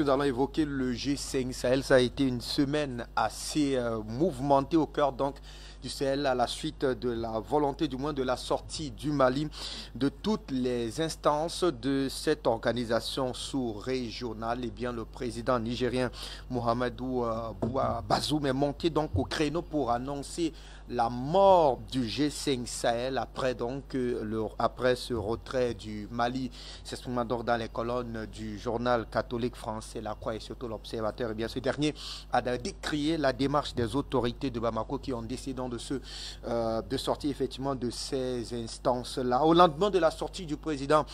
nous allons évoquer le G5 Sahel. Ça a été une semaine assez mouvementée au cœur donc du Sahel à la suite de la volonté, du moins de la sortie du Mali de toutes les instances de cette organisation sous-régionale. Eh bien, le président nigérien Mohamedou Bazoum est monté donc au créneau pour annoncer la mort du G5 Sahel après donc après ce retrait du Mali. C'est ce moment donc dans les colonnes du journal catholique français La Croix et surtout l'Observateur. Et bien ce dernier a décrié la démarche des autorités de Bamako qui ont décidé de sortir effectivement de ces instances-là. Au lendemain de la sortie du président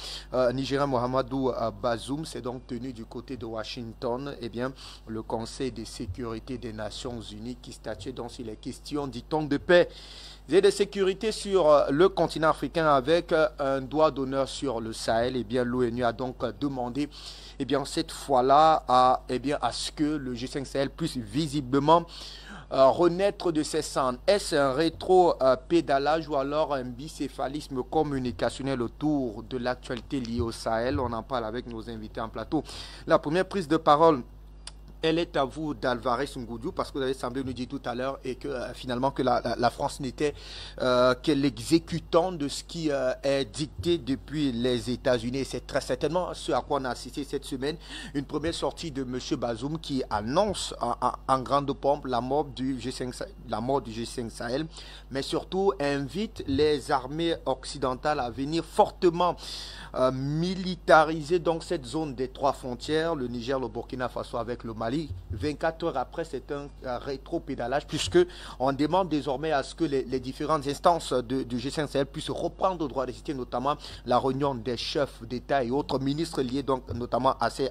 nigérien Mohamedou Bazoum, c'est donc tenu du côté de Washington, eh bien le Conseil de sécurité des Nations Unies qui statue donc sur les questions, dit-on, de paix et de sécurité sur le continent africain avec un doigt d'honneur sur le Sahel. Eh bien, l'ONU a donc demandé, eh bien, cette fois-là, à ce que le G5 Sahel puisse visiblement renaître de ses cendres. Est-ce un rétro-pédalage ou alors un bicéphalisme communicationnel autour de l'actualité liée au Sahel? On en parle avec nos invités en plateau. La première prise de parole, elle est à vous d'Alvarez Ngoudou, parce que vous avez semblé nous dire tout à l'heure et que finalement que la France n'était que l'exécutant de ce qui est dicté depuis les États-Unis. C'est très certainement ce à quoi on a assisté cette semaine. Une première sortie de M. Bazoum qui annonce en grande pompe la mort du G5 Sahel, mais surtout invite les armées occidentales à venir fortement militariser donc cette zone des trois frontières, le Niger, le Burkina Faso avec le Mali. 24 heures après, c'est un rétro-pédalage puisque on demande désormais à ce que les différentes instances du G5 Sahel puissent reprendre le droit de citer, notamment la réunion des chefs d'État et autres ministres liés donc notamment à ces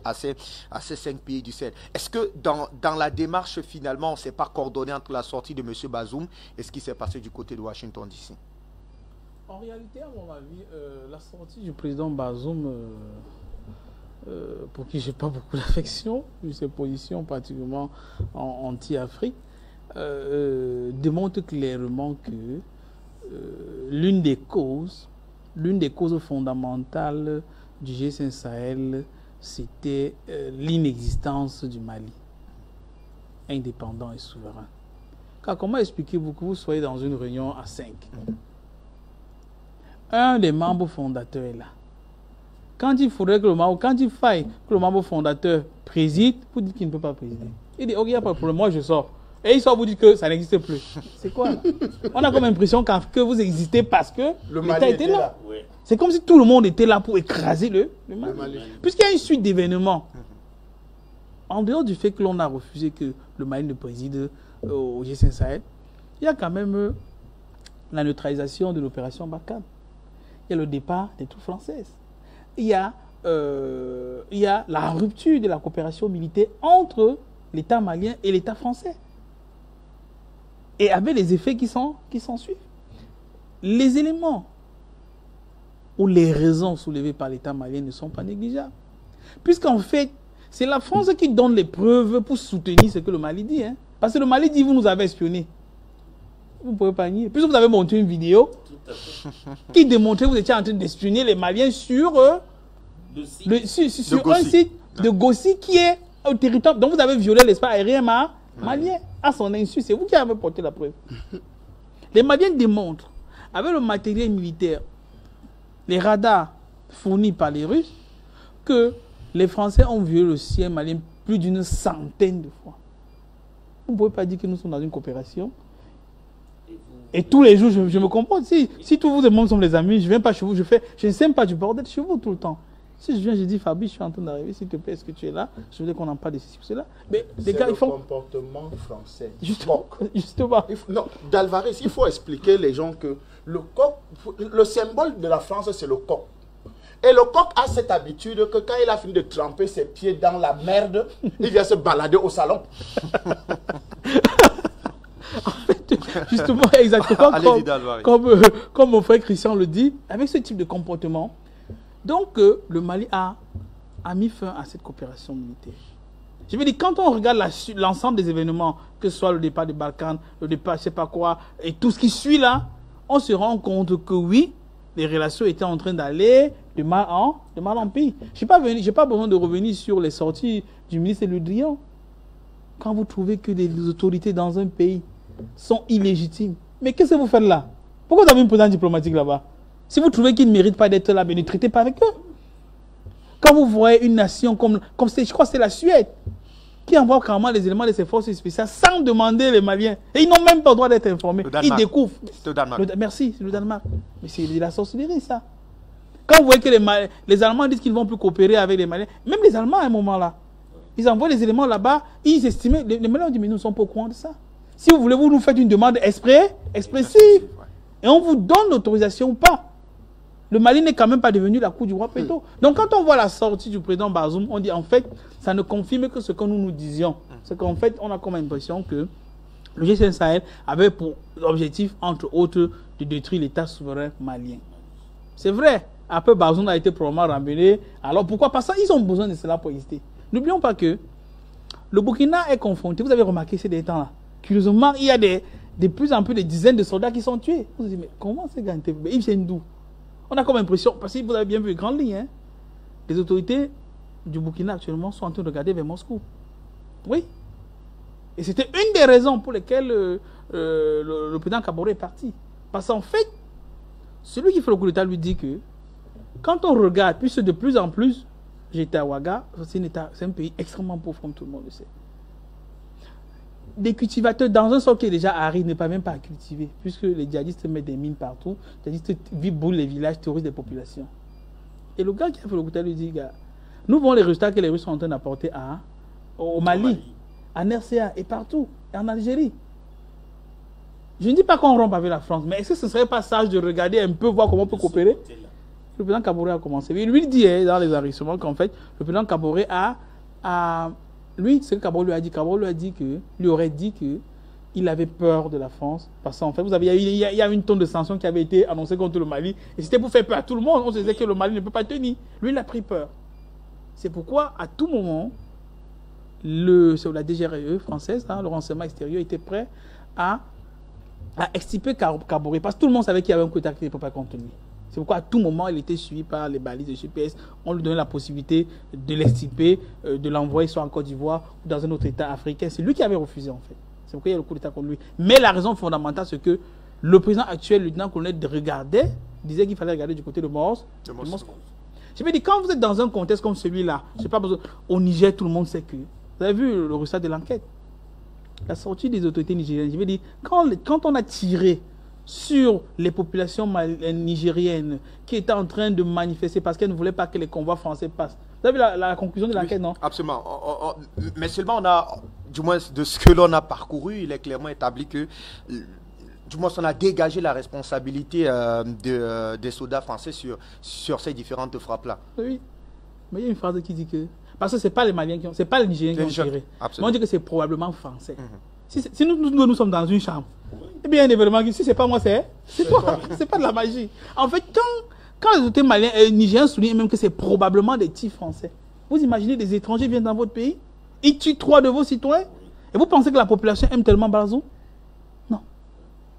5 pays du Sahel. Est-ce que dans la démarche finalement on ne s'est pas coordonné entre la sortie de M. Bazoum et ce qui s'est passé du côté de Washington d'ici? En réalité, à mon avis, la sortie du président Bazoum, pour qui je n'ai pas beaucoup d'affection, vu ses positions particulièrement anti-Afrique, démontre clairement que l'une des causes fondamentales du G5 Sahel, c'était l'inexistence du Mali, indépendant et souverain. Car comment expliquez-vous que vous soyez dans une réunion à 5? Un des membres fondateurs est là. Quand il faudrait quand il faille que le membre fondateur préside, vous dites qu'il ne peut pas présider. Il dit, ok, il n'y a pas de problème, moi je sors. Et il sort, vous dit que ça n'existe plus. C'est quoi là? On a comme l'impression que vous existez parce que l'État était là. Oui. C'est comme si tout le monde était là pour écraser le Mali. Puisqu'il y a une suite d'événements. En dehors du fait que l'on a refusé que le Mali ne préside au G5 Sahel, il y a quand même la neutralisation de l'opération Barkhane. Il y a le départ des troupes françaises. Il y a la rupture de la coopération militaire entre l'État malien et l'État français. Et avec les effets qui s'en suivent. Les éléments ou les raisons soulevées par l'État malien ne sont pas négligeables. Puisqu'en fait, c'est la France qui donne les preuves pour soutenir ce que le Mali dit. Hein. Parce que le Mali dit, vous nous avez espionnés. Vous ne pouvez pas nier. Puisque vous avez monté une vidéo qui démontrait que vous étiez en train d'espionner les Maliens sur un site de Gossi qui est au territoire. Donc vous avez violé l'espace aérien malien à son insu. C'est vous qui avez porté la preuve. Les Maliens démontrent, avec le matériel militaire, les radars fournis par les Russes, que les Français ont violé le ciel malien plus d'une centaine de fois. Vous ne pouvez pas dire que nous sommes dans une coopération. Et tous les jours, je me comprends. Si tous vous et moi sommes les amis, je ne viens pas chez vous, je ne sème pas du bordel chez vous tout le temps. Si je viens, je dis, Fabi, je suis en train d'arriver, s'il te plaît, est-ce que tu es là? Je voudrais qu'on en parle de ceci, cela. Mais les gars, ils font... comportement français. Justement. Non, d'Alvarez, il faut expliquer les gens que le coq, le symbole de la France, c'est le coq. Et le coq a cette habitude que quand il a fini de tremper ses pieds dans la merde, il vient se balader au salon. En fait, justement, exactement comme mon frère Christian le dit, avec ce type de comportement, donc le Mali a mis fin à cette coopération militaire. Je veux dire, quand on regarde l'ensemble des événements, que ce soit le départ des Balkans, le départ, je ne sais pas quoi, et tout ce qui suit là, on se rend compte que oui, les relations étaient en train d'aller de mal en pis. Je n'ai pas besoin de revenir sur les sorties du ministre Le Drian. Quand vous trouvez que les autorités dans un pays sont illégitimes, mais qu'est-ce que vous faites là? Pourquoi vous avez une présence diplomatique là-bas? Si vous trouvez qu'ils ne méritent pas d'être là, ne traitez pas avec eux. Quand vous voyez une nation comme je crois que c'est la Suède, qui envoie carrément les éléments de ses forces spéciales sans demander les Maliens. Et ils n'ont même pas le droit d'être informés. Ils découvrent. C'est le Danemark. Merci, c'est le Danemark. Mais c'est de la sorcellerie, ça. Quand vous voyez que les Allemands disent qu'ils ne vont plus coopérer avec les Maliens, même les Allemands à un moment là, ils envoient les éléments là-bas, ils estimaient, les Maliens ont dit, mais nous ne sommes pas au courant de ça. Si vous voulez, vous nous faites une demande expressive. Et on vous donne l'autorisation ou pas. Le Mali n'est quand même pas devenu la cour du roi Péto. Donc quand on voit la sortie du président Bazoum, on dit en fait, ça ne confirme que ce que nous disions. C'est qu'en fait, on a comme impression que le G5 Sahel avait pour objectif, entre autres, de détruire l'État souverain malien. C'est vrai. Après, Bazoum a été probablement ramené. Alors pourquoi? Parce qu'ils ont besoin de cela pour exister. N'oublions pas que le Burkina est confronté. Vous avez remarqué ces derniers temps-là. Curieusement, il y a de plus en plus des dizaines de soldats qui sont tués. Vous vous dites, mais comment ces gars étaient... Ils viennent d'où? On a comme impression, parce que vous avez bien vu les grandes lignes, hein, les autorités du Burkina actuellement sont en train de regarder vers Moscou. Oui. Et c'était une des raisons pour lesquelles le président Kaboré est parti. Parce qu'en fait, celui qui fait le coup d'État lui dit que quand on regarde, puisque de plus en plus, j'étais à Ouaga, c'est un pays extrêmement pauvre, comme tout le monde le sait. Des cultivateurs dans un sol qui est déjà aride ne peuvent même pas cultiver, puisque les djihadistes mettent des mines partout, les djihadistes brûlent les villages, terrorisent les populations. Et le gars qui a fait le coup lui dit, gars, nous voyons les résultats que les Russes sont en train d'apporter au Mali, en RCA et partout, et en Algérie. Je ne dis pas qu'on rompe avec la France, mais est-ce que ce ne serait pas sage de regarder un peu, voir comment on peut coopérer? Le président Kaboré a commencé. Il lui dit dans les enregistrements qu'en fait, le président Kaboré lui, ce que Kaboré lui a dit, lui aurait dit qu'il avait peur de la France. Parce qu'en fait, il y a une tonne de sanctions qui avait été annoncée contre le Mali. Et c'était pour faire peur à tout le monde. On se disait que le Mali ne peut pas tenir. Lui, il a pris peur. C'est pourquoi, à tout moment, la DGRE française, le renseignement extérieur, était prêt à extirper Kaboré. Parce que tout le monde savait qu'il y avait un coup d'État qui ne peut pas contenir. C'est pourquoi à tout moment, il était suivi par les balises de GPS. On lui donnait la possibilité de l'extirper, de l'envoyer soit en Côte d'Ivoire ou dans un autre État africain. C'est lui qui avait refusé en fait. C'est pourquoi il y a le coup d'État contre lui. Mais la raison fondamentale, c'est que le président actuel, le lieutenant-colonel, disait qu'il fallait regarder du côté de Moscou. Je veux dire, quand vous êtes dans un contexte comme celui-là, je sais pas besoin. Au Niger, tout le monde sait que. Vous avez vu le résultat de l'enquête? La sortie des autorités nigériennes. Je veux dire, quand on a tiré sur les populations nigériennes qui étaient en train de manifester parce qu'elles ne voulaient pas que les convois français passent. Vous avez vu la conclusion de l'enquête, non? Absolument. Mais seulement du moins de ce que l'on a parcouru, il est clairement établi que, du moins, on a dégagé la responsabilité des soldats français sur ces différentes frappes-là. Oui. Mais il y a une phrase qui dit que... Parce que ce n'est pas les Maliens c'est pas les Nigériens qui ont tiré. Mais on dit que c'est probablement français. Si nous sommes dans une chambre, eh bien, un événement, si c'est pas moi, c'est toi. C'est pas de la magie. En fait, quand les autorités maliens et nigériens soulignent même que c'est probablement des tirs français, vous imaginez des étrangers viennent dans votre pays, ils tuent 3 de vos citoyens, et vous pensez que la population aime tellement Bazoum? Non.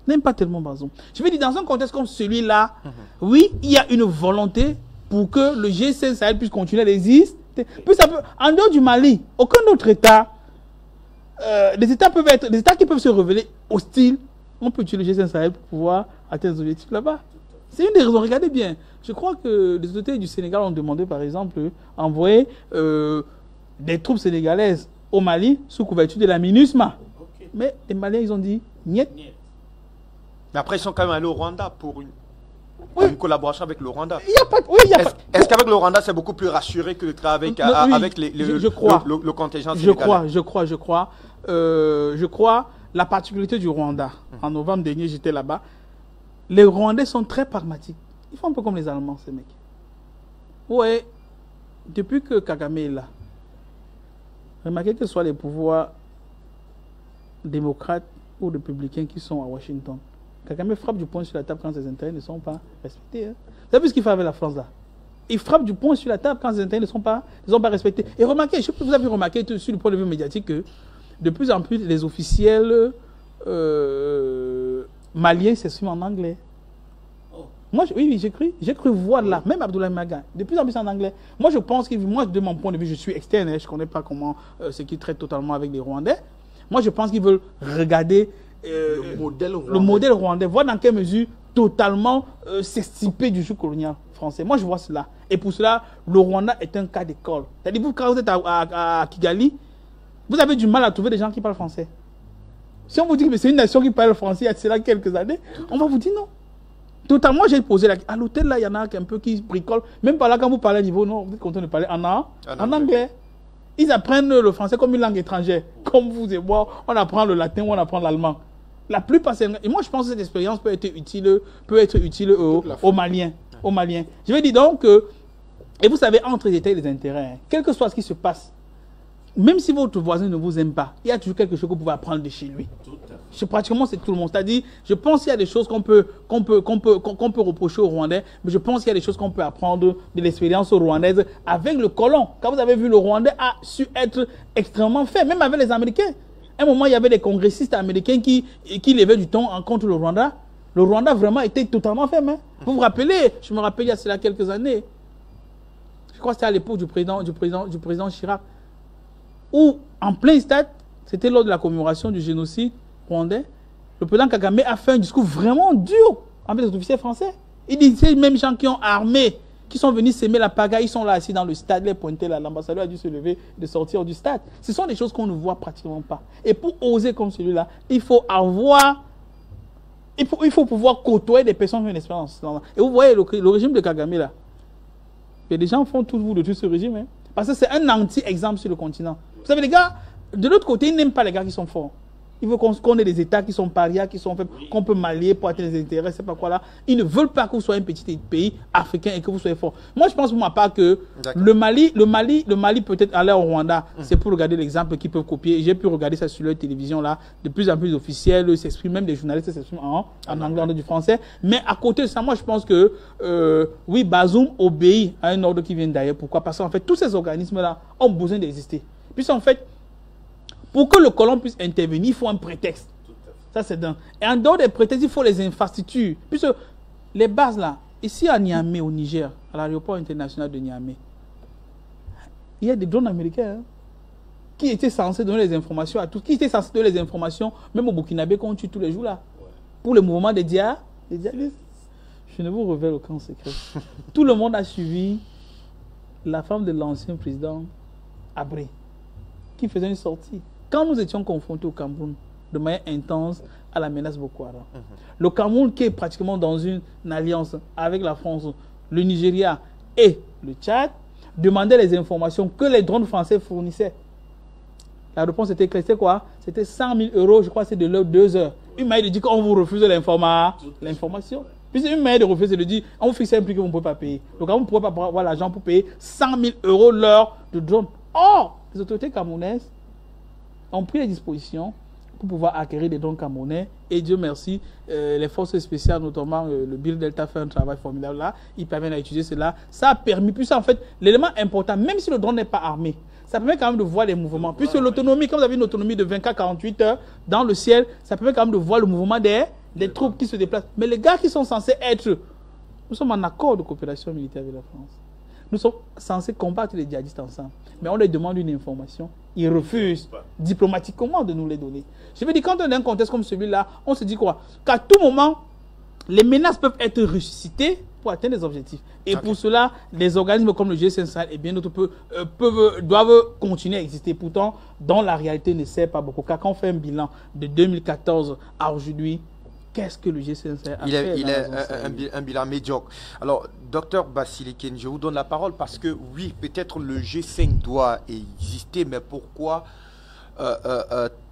N'aime pas tellement Bazoum. Je veux dire, dans un contexte comme celui-là, oui, il y a une volonté pour que le G5 Sahel puisse continuer à exister. En dehors du Mali, aucun autre État. Les États qui peuvent se révéler hostiles, on peut utiliser le G5 Sahel pour pouvoir atteindre les objectifs là-bas. C'est une des raisons. Regardez bien. Je crois que les autorités du Sénégal ont demandé, par exemple, envoyer des troupes sénégalaises au Mali sous couverture de la MINUSMA. Mais les Maliens, ils ont dit niet. Mais après, ils sont quand même allés au Rwanda pour une collaboration avec le Rwanda. Est-ce qu'avec le Rwanda, c'est beaucoup plus rassuré que de travailler avec le contingent sénégalais? Je crois. La particularité du Rwanda, en novembre dernier, j'étais là-bas, les Rwandais sont très pragmatiques. Ils font un peu comme les Allemands, ces mecs. Ouais, depuis que Kagame est là, remarquez que ce soit les pouvoirs démocrates ou républicains qui sont à Washington, Kagame frappe du poing sur la table quand ses intérêts ne sont pas respectés. Hein. Vous avez vu ce qu'il fait avec la France là? Il frappe du poing sur la table quand ses intérêts ne sont pas respectés. Et remarquez, vous avez remarqué sur le point de vue médiatique que de plus en plus les officiels maliens s'expriment en anglais. Moi, oui, j'ai cru voir là, même Abdoulaye Maga, de plus en plus en anglais. Moi, je pense que, moi, de mon point de vue, je suis externe, je ne connais pas comment ce qu'ils traitent totalement avec les Rwandais. Moi, je pense qu'ils veulent regarder le modèle rwandais, voir dans quelle mesure totalement s'extirper du joug colonial français. Moi, je vois cela. Et pour cela, le Rwanda est un cas d'école. C'est-à-dire, vous, quand vous êtes à Kigali, vous avez du mal à trouver des gens qui parlent français. Si on vous dit que c'est une nation qui parle français il y a cela quelques années, on va vous dire non. Totalement, j'ai posé la question. À l'hôtel, là, il y en a un peu qui bricolent. Même par là, quand vous parlez à niveau, non, vous êtes content de parler en anglais. Ils apprennent le français comme une langue étrangère. Comme vous et moi, on apprend le latin ou on apprend l'allemand. La plupart, et moi, je pense que cette expérience peut être utile aux Maliens. Je vais dire donc et vous savez, entre les États et les intérêts, quel que soit ce qui se passe, même si votre voisin ne vous aime pas, il y a toujours quelque chose que vous pouvez apprendre de chez lui. Pratiquement, c'est tout le monde. C'est-à-dire, je pense qu'il y a des choses qu'on peut reprocher aux Rwandais, mais je pense qu'il y a des choses qu'on peut apprendre de l'expérience rwandaise avec le colon. Quand vous avez vu, le Rwandais a su être extrêmement fait, même avec les Américains. À un moment, il y avait des congressistes américains qui levaient du ton contre le Rwanda. Le Rwanda vraiment était totalement ferme. Hein. Vous vous rappelez, je me rappelle il y a cela quelques années. Je crois que c'était à l'époque du président Chirac. Où, en plein stade, c'était lors de la commémoration du génocide rwandais, le président Kagame a fait un discours vraiment dur avec les officiers français. Il dit, ces mêmes gens qui ont armé, qui sont venus s'aimer la pagaille, ils sont là assis dans le stade, les pointés là, l'ambassadeur a dû se lever de sortir du stade. Ce sont des choses qu'on ne voit pratiquement pas. Et pour oser comme celui-là, il faut pouvoir côtoyer des personnes qui ont une expérience. Et vous voyez le régime de Kagame là. Et les gens font tout de tout ce régime. Hein, parce que c'est un anti-exemple sur le continent. Vous savez, les gars, de l'autre côté, ils n'aiment pas les gars qui sont forts. Ils veulent qu'on ait des États qui sont parias, qui sont faibles, qu'on peut mallier pour atteindre les intérêts, c'est pas quoi là. Ils ne veulent pas que vous soyez un petit pays africain et que vous soyez fort. Moi, je pense pour ma part que le Mali peut-être aller au Rwanda, c'est pour regarder l'exemple qu'ils peuvent copier. J'ai pu regarder ça sur leur télévision là. De plus en plus d'officiels s'expriment, même des journalistes s'expriment en anglais, en du français. Mais à côté de ça, moi, je pense que oui, Bazoum obéit à un ordre qui vient d'ailleurs. Pourquoi? Parce qu'en fait, tous ces organismes-là ont besoin d'exister. Puisqu'en fait, pour que le colon puisse intervenir, il faut un prétexte. Ça, c'est dingue. Et en dehors des prétextes, il faut les infrastructures. Puisque les bases là, ici à Niamey, au Niger, à l'aéroport international de Niamey, il y a des drones américains qui étaient censés donner les informations à tous, qui étaient censés donner les informations, même au Burkinabé qu'on tue tous les jours là, pour le mouvement des djihadistes. Je ne vous révèle aucun secret. Tout le monde a suivi la femme de l'ancien président Abré, qui faisait une sortie. Quand nous étions confrontés au Cameroun de manière intense à la menace Boko Haram, le Cameroun qui est pratiquement dans une alliance avec la France, le Nigeria et le Tchad, demandait les informations que les drones français fournissaient. La réponse était claire, c'était quoi? C'était 100 000 €, je crois que c'est de l'heure 2 heures. Une manière de dire qu'on vous refuse l'information. Puis c'est une manière de refuser, c'est de dire on vous fixe un prix que vous ne pouvez pas payer. Donc vous ne pouvez pas avoir l'argent pour payer 100 000 € l'heure de drone. Or, les autorités camerounaises ont pris les dispositions pour pouvoir acquérir des drones camerounais. Et Dieu merci, les forces spéciales, notamment le Bill Delta, fait un travail formidable là. Ils permettent d'utiliser cela. Ça a permis, puis ça en fait, l'élément important, même si le drone n'est pas armé, ça permet quand même de voir les mouvements. Puisque l'autonomie, comme vous avez une autonomie de 24-48 heures dans le ciel, ça permet quand même de voir le mouvement des troupes qui se déplacent. Mais les gars qui sont censés être... Nous sommes en accord de coopération militaire avec la France. Nous sommes censés combattre les djihadistes ensemble. Mais on leur demande une information. Ils refusent diplomatiquement de nous les donner. Je veux dire, quand on est dans un contexte comme celui-là, on se dit quoi? Qu'à tout moment, les menaces peuvent être ressuscitées pour atteindre les objectifs. Et pour cela, les organismes comme le G5 Sahel et bien d'autres doivent continuer à exister. Pourtant, dans la réalité, ne sert pas beaucoup. Car quand on fait un bilan de 2014 à aujourd'hui, qu'est-ce que le G5 Sahel a fait? Il est un bilan médiocre. Alors, docteur Basiliken, je vous donne la parole parce que oui, peut-être le G5 doit exister, mais pourquoi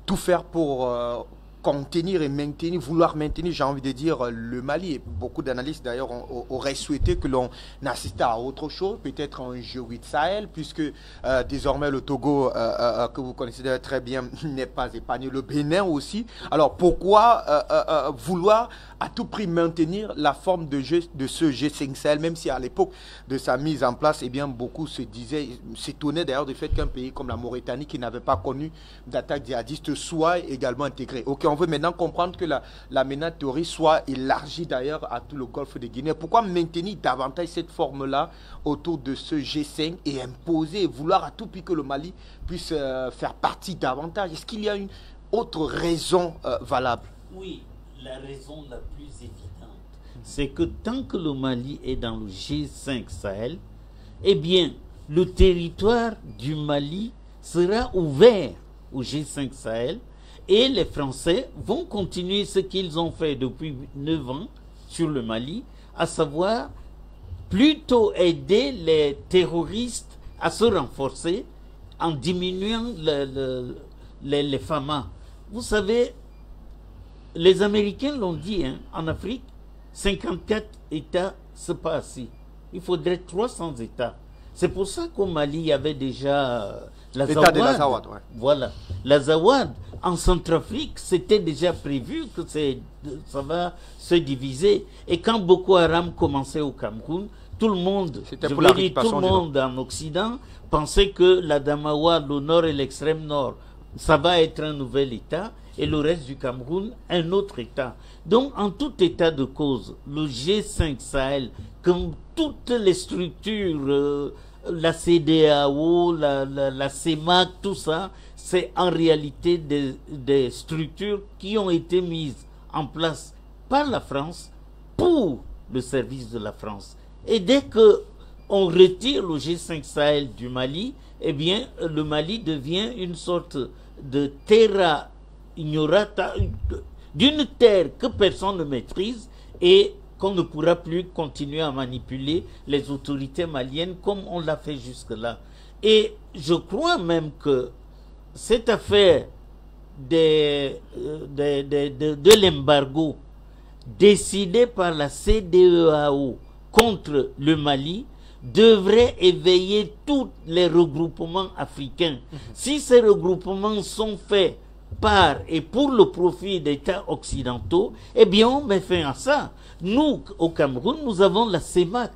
tout faire pour contenir et maintenir, vouloir maintenir, j'ai envie de dire, le Mali. Et beaucoup d'analystes d'ailleurs auraient souhaité que l'on assiste à autre chose, peut-être un G8 Sahel, puisque désormais le Togo, que vous connaissez très bien, n'est pas épargné, le Bénin aussi. Alors pourquoi vouloir à tout prix maintenir la forme de jeu de ce G5 Sahel, même si à l'époque de sa mise en place, eh bien, beaucoup s'étonnaient d'ailleurs du fait qu'un pays comme la Mauritanie, qui n'avait pas connu d'attaque djihadiste, soit également intégré. Ok, on veut maintenant comprendre que la menace terroriste soit élargie d'ailleurs à tout le golfe de Guinée. Pourquoi maintenir davantage cette forme-là autour de ce G5 et imposer, vouloir à tout prix que le Mali puisse faire partie davantage? Est-ce qu'il y a une autre raison valable? Oui, la raison la plus évidente, c'est que tant que le Mali est dans le G5 Sahel, eh bien, le territoire du Mali sera ouvert au G5 Sahel et les Français vont continuer ce qu'ils ont fait depuis 9 ans sur le Mali, à savoir plutôt aider les terroristes à se renforcer en diminuant les FAMA. Vous savez, les Américains l'ont dit, hein, en Afrique, 54 États, c'est pas assez. Il faudrait 300 États. C'est pour ça qu'au Mali, il y avait déjà l'État de l'Azawad. Ouais. Voilà. L'Azawad, en Centrafrique, c'était déjà prévu que ça va se diviser. Et quand Boko Haram commençait au Cameroun, tout le monde, en Occident, pensait que la Damawa, le nord et l'extrême nord, ça va être un nouvel État, et le reste du Cameroun, un autre État. Donc, en tout état de cause, le G5 Sahel, comme toutes les structures, la CEDEAO, la CEMAC, tout ça, c'est en réalité des structures qui ont été mises en place par la France pour le service de la France. Et dès que on retire le G5 Sahel du Mali, eh bien, le Mali devient une sorte de terra ignorata, d'une terre que personne ne maîtrise et qu'on ne pourra plus continuer à manipuler les autorités maliennes comme on l'a fait jusque-là. Et je crois même que cette affaire de l'embargo décidé par la CEDEAO contre le Mali devrait éveiller tous les regroupements africains. Si ces regroupements sont faits par et pour le profit d'États occidentaux, eh bien on met fin à ça. Nous, au Cameroun, nous avons la CEMAC.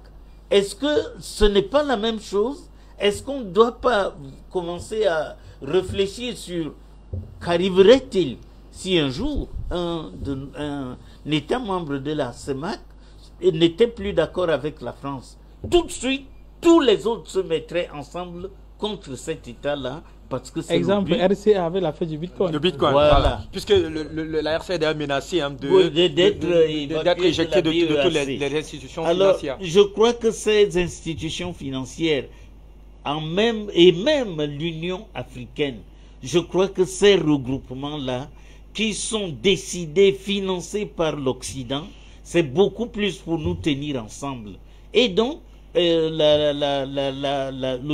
Est-ce que ce n'est pas la même chose? Est-ce qu'on ne doit pas commencer à réfléchir sur qu'arriverait-il si un jour un État membre de la CEMAC n'était plus d'accord avec la France? Tout de suite, tous les autres se mettraient ensemble contre cet État-là. Parce que exemple, RCA avait l'affaire du Bitcoin. Le Bitcoin, voilà. Puisque la RCA a menacé d'être éjecté de toutes les institutions financières. Alors, je crois que ces institutions financières, même l'Union africaine, je crois que ces regroupements-là, qui sont décidés, financés par l'Occident, c'est beaucoup plus pour nous tenir ensemble. Et donc, le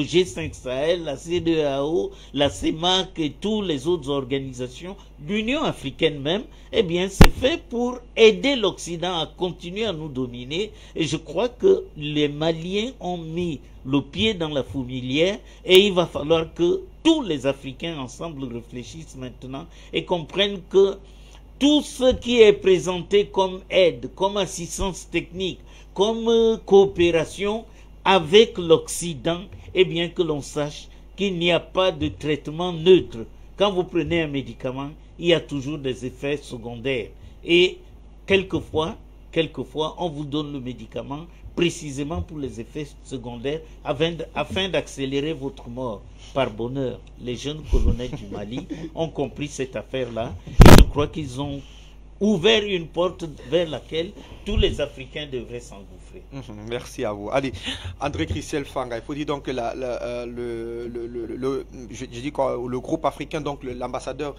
G5 Sahel, la CEDEAO, la CEMAC et toutes les autres organisations, l'Union africaine même, eh bien, c'est fait pour aider l'Occident à continuer à nous dominer. Et je crois que les Maliens ont mis le pied dans la fourmilière et il va falloir que tous les Africains ensemble réfléchissent maintenant et comprennent que tout ce qui est présenté comme aide, comme assistance technique, comme coopération avec l'Occident, eh bien que l'on sache qu'il n'y a pas de traitement neutre. Quand vous prenez un médicament, il y a toujours des effets secondaires. Et quelquefois, on vous donne le médicament précisément pour les effets secondaires afin d'accélérer votre mort. Par bonheur, les jeunes colonels du Mali ont compris cette affaire-là. Je crois qu'ils ont ouvert une porte vers laquelle tous les Africains devraient s'engouffrer. Merci à vous. Allez, André Christelle Fanga, il faut dire donc que le groupe africain, donc l'ambassadeur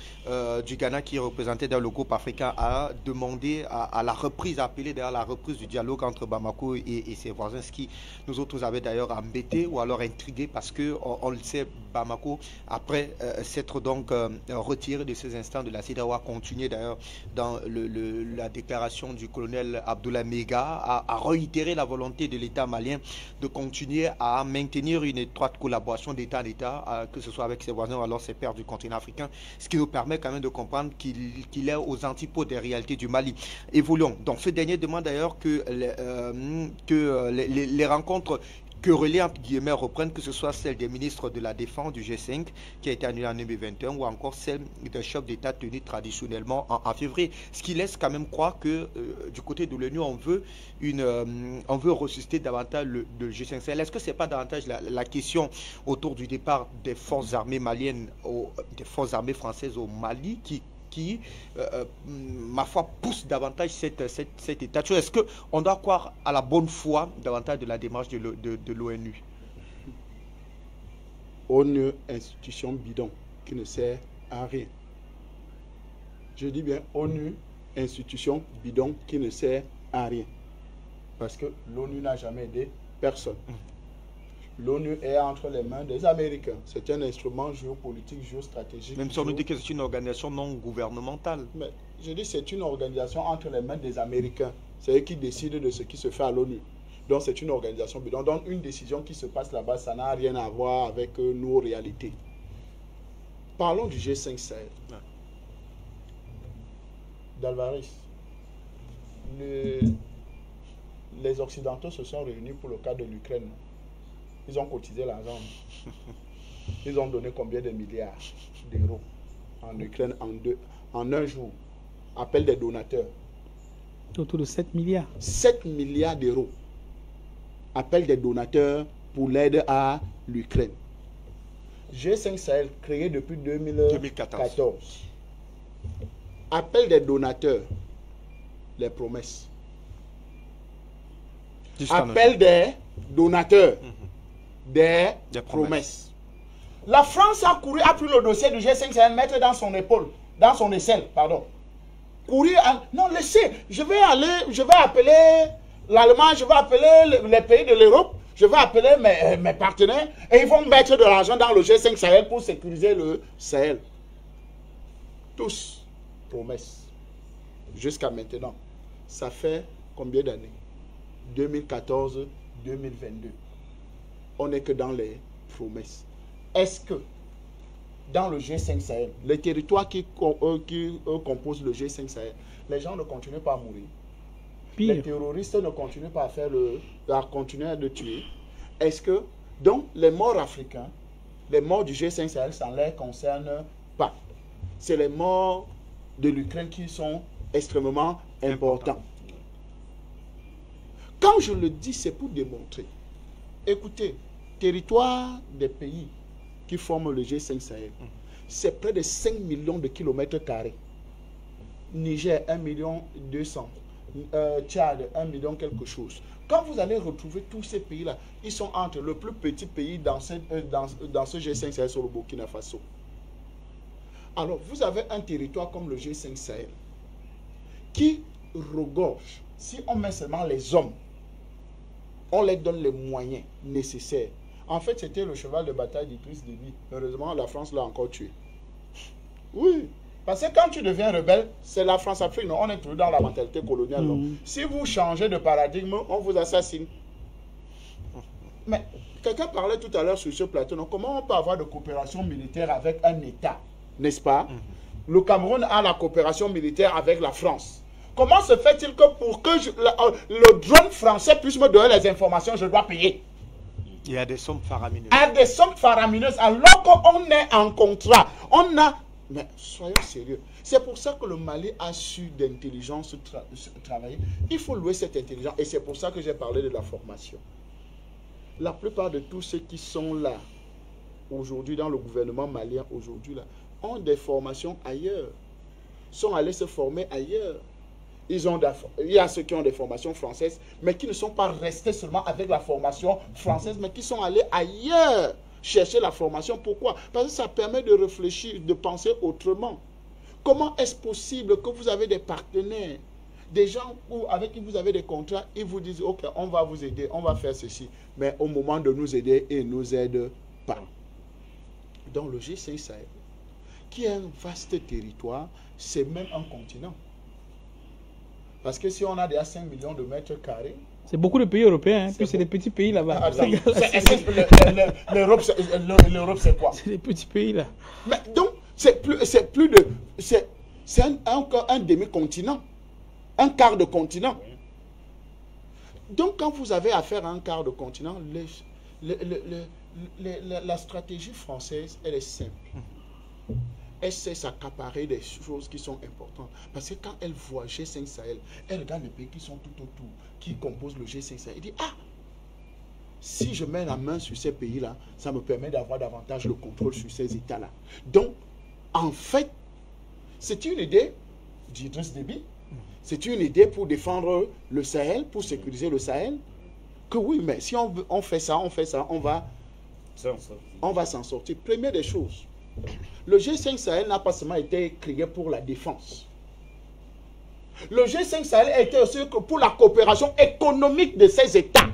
du Ghana qui représentait dans le groupe africain a demandé à la reprise, a appelé d'ailleurs la reprise du dialogue entre Bamako et ses voisins, ce qui nous autres avait d'ailleurs embêté ou alors intrigué parce que on le sait, Bamako, après s'être donc retiré de ces instants de la CEDEAO, a continué d'ailleurs dans la déclaration du colonel Abdoulaye Mega a réitéré la volonté de l'État malien de continuer à maintenir une étroite collaboration d'État en État, que ce soit avec ses voisins ou alors ses pairs du continent africain, ce qui nous permet quand même de comprendre qu'il est aux antipodes des réalités du Mali. Évoluons. Donc ce dernier demande d'ailleurs que les rencontres querellées entre guillemets reprennent, que ce soit celle des ministres de la Défense du G5 qui a été annulée en 2021 ou encore celle d'un chef d'État tenu traditionnellement en février. Ce qui laisse quand même croire que du côté de l'ONU, on veut ressusciter davantage le G5 Sahel. Est-ce que ce n'est pas davantage la question autour du départ des forces armées maliennes, des forces armées françaises au Mali qui ma foi, pousse davantage cet état de choses? Est-ce qu'on doit croire à la bonne foi davantage de la démarche de l'ONU? ONU, institution bidon qui ne sert à rien. Je dis bien ONU, institution bidon qui ne sert à rien. Parce que l'ONU n'a jamais aidé personne. L'ONU est entre les mains des Américains. C'est un instrument géopolitique, géostratégique. Même si on nous dit que c'est une organisation non gouvernementale. Mais je dis c'est une organisation entre les mains des Américains. C'est eux qui décident de ce qui se fait à l'ONU. Donc c'est une organisation bidon. Donc une décision qui se passe là-bas, ça n'a rien à voir avec nos réalités. Parlons du G5 Sahel. Ouais. Dalvaris, les Occidentaux se sont réunis pour le cas de l'Ukraine. Ils ont cotisé l'argent. Ils ont donné combien de milliards d'euros en Ukraine en un jour? Appel des donateurs. Autour de 7 milliards. 7 milliards d'euros. Appel des donateurs pour l'aide à l'Ukraine. G5 Sahel, créé depuis 2014. Appel des donateurs. Les promesses. Appel des donateurs. Des promesses. La France a couru, a pris le dossier du G5 Sahel, mettre dans son épaule, dans son aisselle, pardon. Courir, non, laissez, je vais appeler l'Allemagne, je vais appeler les pays de l'Europe, je vais appeler mes partenaires, et ils vont mettre de l'argent dans le G5 Sahel pour sécuriser le Sahel. Tous, promesses. Jusqu'à maintenant. Ça fait combien d'années? 2014, 2022. On n'est que dans les promesses. Est-ce que dans le G5 Sahel, les territoires qui composent le G5 Sahel, les gens ne continuent pas à mourir? Pire. Les terroristes ne continuent pas à continuer de tuer? Est-ce que, donc, les morts africains, les morts du G5 Sahel, ça ne les concerne pas? C'est les morts de l'Ukraine qui sont extrêmement importants. Quand je le dis, c'est pour démontrer. Écoutez, territoire des pays qui forment le G5 Sahel, c'est près de 5 millions de kilomètres carrés. Niger, 1,2 million. Tchad, 1 million quelque chose. Quand vous allez retrouver tous ces pays-là, ils sont entre le plus petit pays dans ce G5 Sahel sur le Burkina Faso. Alors, vous avez un territoire comme le G5 Sahel qui regorge. Si on met seulement les hommes, on leur donne les moyens nécessaires. En fait, c'était le cheval de bataille d'Idriss Déby. Heureusement, la France l'a encore tué. Oui. Parce que quand tu deviens rebelle, c'est la France-Afrique. Non, on est toujours dans la mentalité coloniale. Si vous changez de paradigme, on vous assassine. Mais quelqu'un parlait tout à l'heure sur ce plateau. Non, comment on peut avoir de coopération militaire avec un État? N'est-ce pas? Le Cameroun a la coopération militaire avec la France. Comment se fait-il que pour que le drone français puisse me donner les informations, je dois payer? Il y a des sommes faramineuses. Il y a des sommes faramineuses alors qu'on est en contrat. On a... Mais soyons sérieux. C'est pour ça que le Mali a su d'intelligence travailler. Il faut louer cette intelligence. Et c'est pour ça que j'ai parlé de la formation. La plupart de tous ceux qui sont là, aujourd'hui, dans le gouvernement malien, aujourd'hui, là, ont des formations ailleurs. Sont allés se former ailleurs. Il y a ceux qui ont des formations françaises, mais qui ne sont pas restés seulement avec la formation française, mais qui sont allés ailleurs chercher la formation. Pourquoi? Parce que ça permet de réfléchir, de penser autrement. Comment est-ce possible que vous avez des partenaires, des gens avec qui vous avez des contrats, ils vous disent, ok, on va vous aider, on va faire ceci, mais au moment de nous aider, ils ne nous aident pas. Dans le G5 Sahel, qui est un vaste territoire, c'est même un continent. Parce que si on a déjà 5 millions de mètres carrés, C'est beaucoup de pays européens, hein, puis c'est bon. des petits pays là-bas. Attends, l'Europe c'est quoi? C'est des petits pays là. Mais donc, c'est plus de... C'est un demi-continent. Un quart de continent. Donc, quand vous avez affaire à un quart de continent, la stratégie française, elle est simple. Elle sait s'accaparer des choses qui sont importantes. Parce que quand elle voit G5 Sahel, elle regarde les pays qui sont tout autour, qui composent le G5 Sahel. Elle dit, ah, si je mets la main sur ces pays-là, ça me permet d'avoir davantage le contrôle sur ces États-là. Donc, en fait, c'est une idée d'Idriss Déby. C'est une idée pour défendre le Sahel, pour sécuriser le Sahel. Que oui, mais si on fait ça, on va s'en sortir. Première des choses, le G5 Sahel n'a pas seulement été créé pour la défense. Le G5 Sahel a été aussi pour la coopération économique de ces États.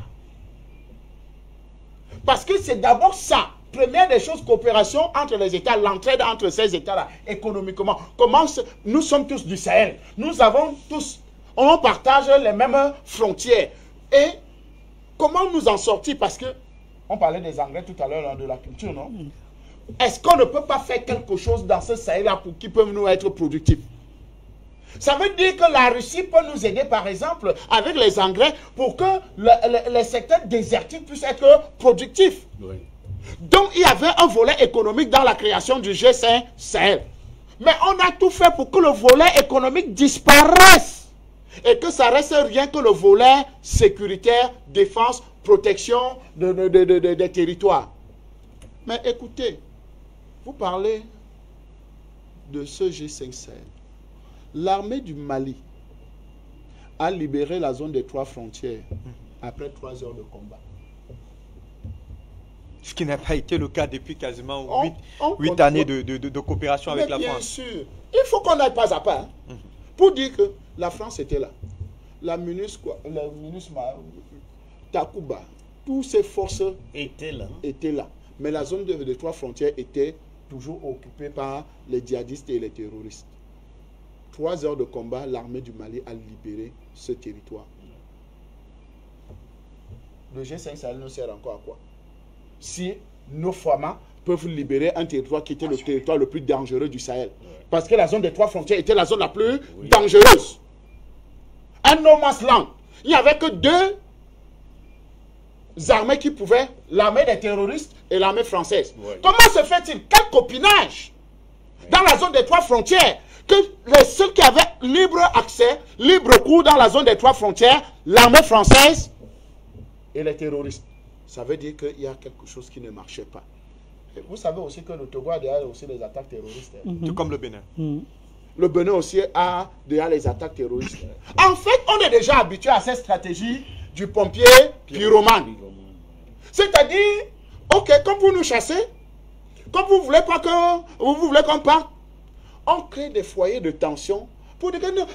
Parce que c'est d'abord ça. Première des choses, coopération entre les États, l'entraide entre ces États-là, économiquement. Comment nous sommes tous du Sahel. Nous avons tous, on partage les mêmes frontières. Et comment nous en sortir? Parce que, on parlait des engrais tout à l'heure, de la culture, non? Est-ce qu'on ne peut pas faire quelque chose dans ce Sahel-là pour qu'ils peuvent nous être productifs? Ça veut dire que la Russie peut nous aider, par exemple, avec les engrais, pour que les secteurs désertiques puissent être productifs. Oui. Donc, il y avait un volet économique dans la création du G5 Sahel. Mais on a tout fait pour que le volet économique disparaisse. Et que ça reste rien que le volet sécuritaire, défense, protection des territoires. Mais écoutez, vous parlez de ce G5 Sahel. L'armée du Mali a libéré la zone des 3 frontières après 3 heures de combat. Ce qui n'a pas été le cas depuis quasiment 8 années de coopération avec la France. Bien sûr. Il faut qu'on aille pas à pas. Hein, pour dire que la France était là. La MINUSMA, Takuba, toutes ces forces étaient là. Mais la zone des 3 frontières était toujours occupée par les djihadistes et les terroristes. 3 heures de combat, l'armée du Mali a libéré ce territoire. Le G5 Sahel nous sert encore à quoi? Si nos FAMA peuvent libérer un territoire qui était le territoire le plus dangereux du Sahel. Parce que la zone des 3 frontières était la zone la plus dangereuse. Un no man's land. Il n'y avait que 2 armées qui pouvaient, l'armée des terroristes et l'armée française. Comment se fait-il? Quel copinage dans la zone des 3 frontières, que les seuls qui avaient libre accès, libre cours dans la zone des 3 frontières, l'armée française et les terroristes. Ça veut dire qu'il y a quelque chose qui ne marchait pas. Et vous savez aussi que le Togo a déjà aussi des attaques terroristes. Tout comme le Bénin. Le Bénin aussi a déjà les attaques terroristes. En fait, on est déjà habitué à cette stratégie du pompier pyromane. C'est-à-dire, ok, comme vous nous chassez, comme vous voulez pas vous voulez qu'on parte, on crée des foyers de tension pour dire que non,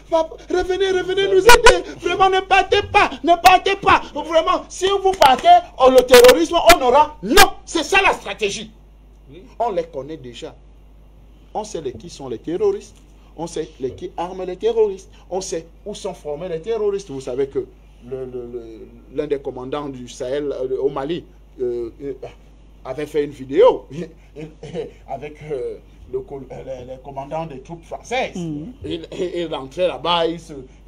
revenez nous aider. Vraiment, ne partez pas. Vraiment, si vous partez, le terrorisme, on aura. Non, c'est ça la stratégie. On les connaît déjà. On sait qui sont les terroristes. On sait qui arment les terroristes. On sait où sont formés les terroristes. Vous savez que l'un des commandants du Sahel au Mali avait fait une vidéo avec les commandants des troupes françaises. Il rentrait là-bas, il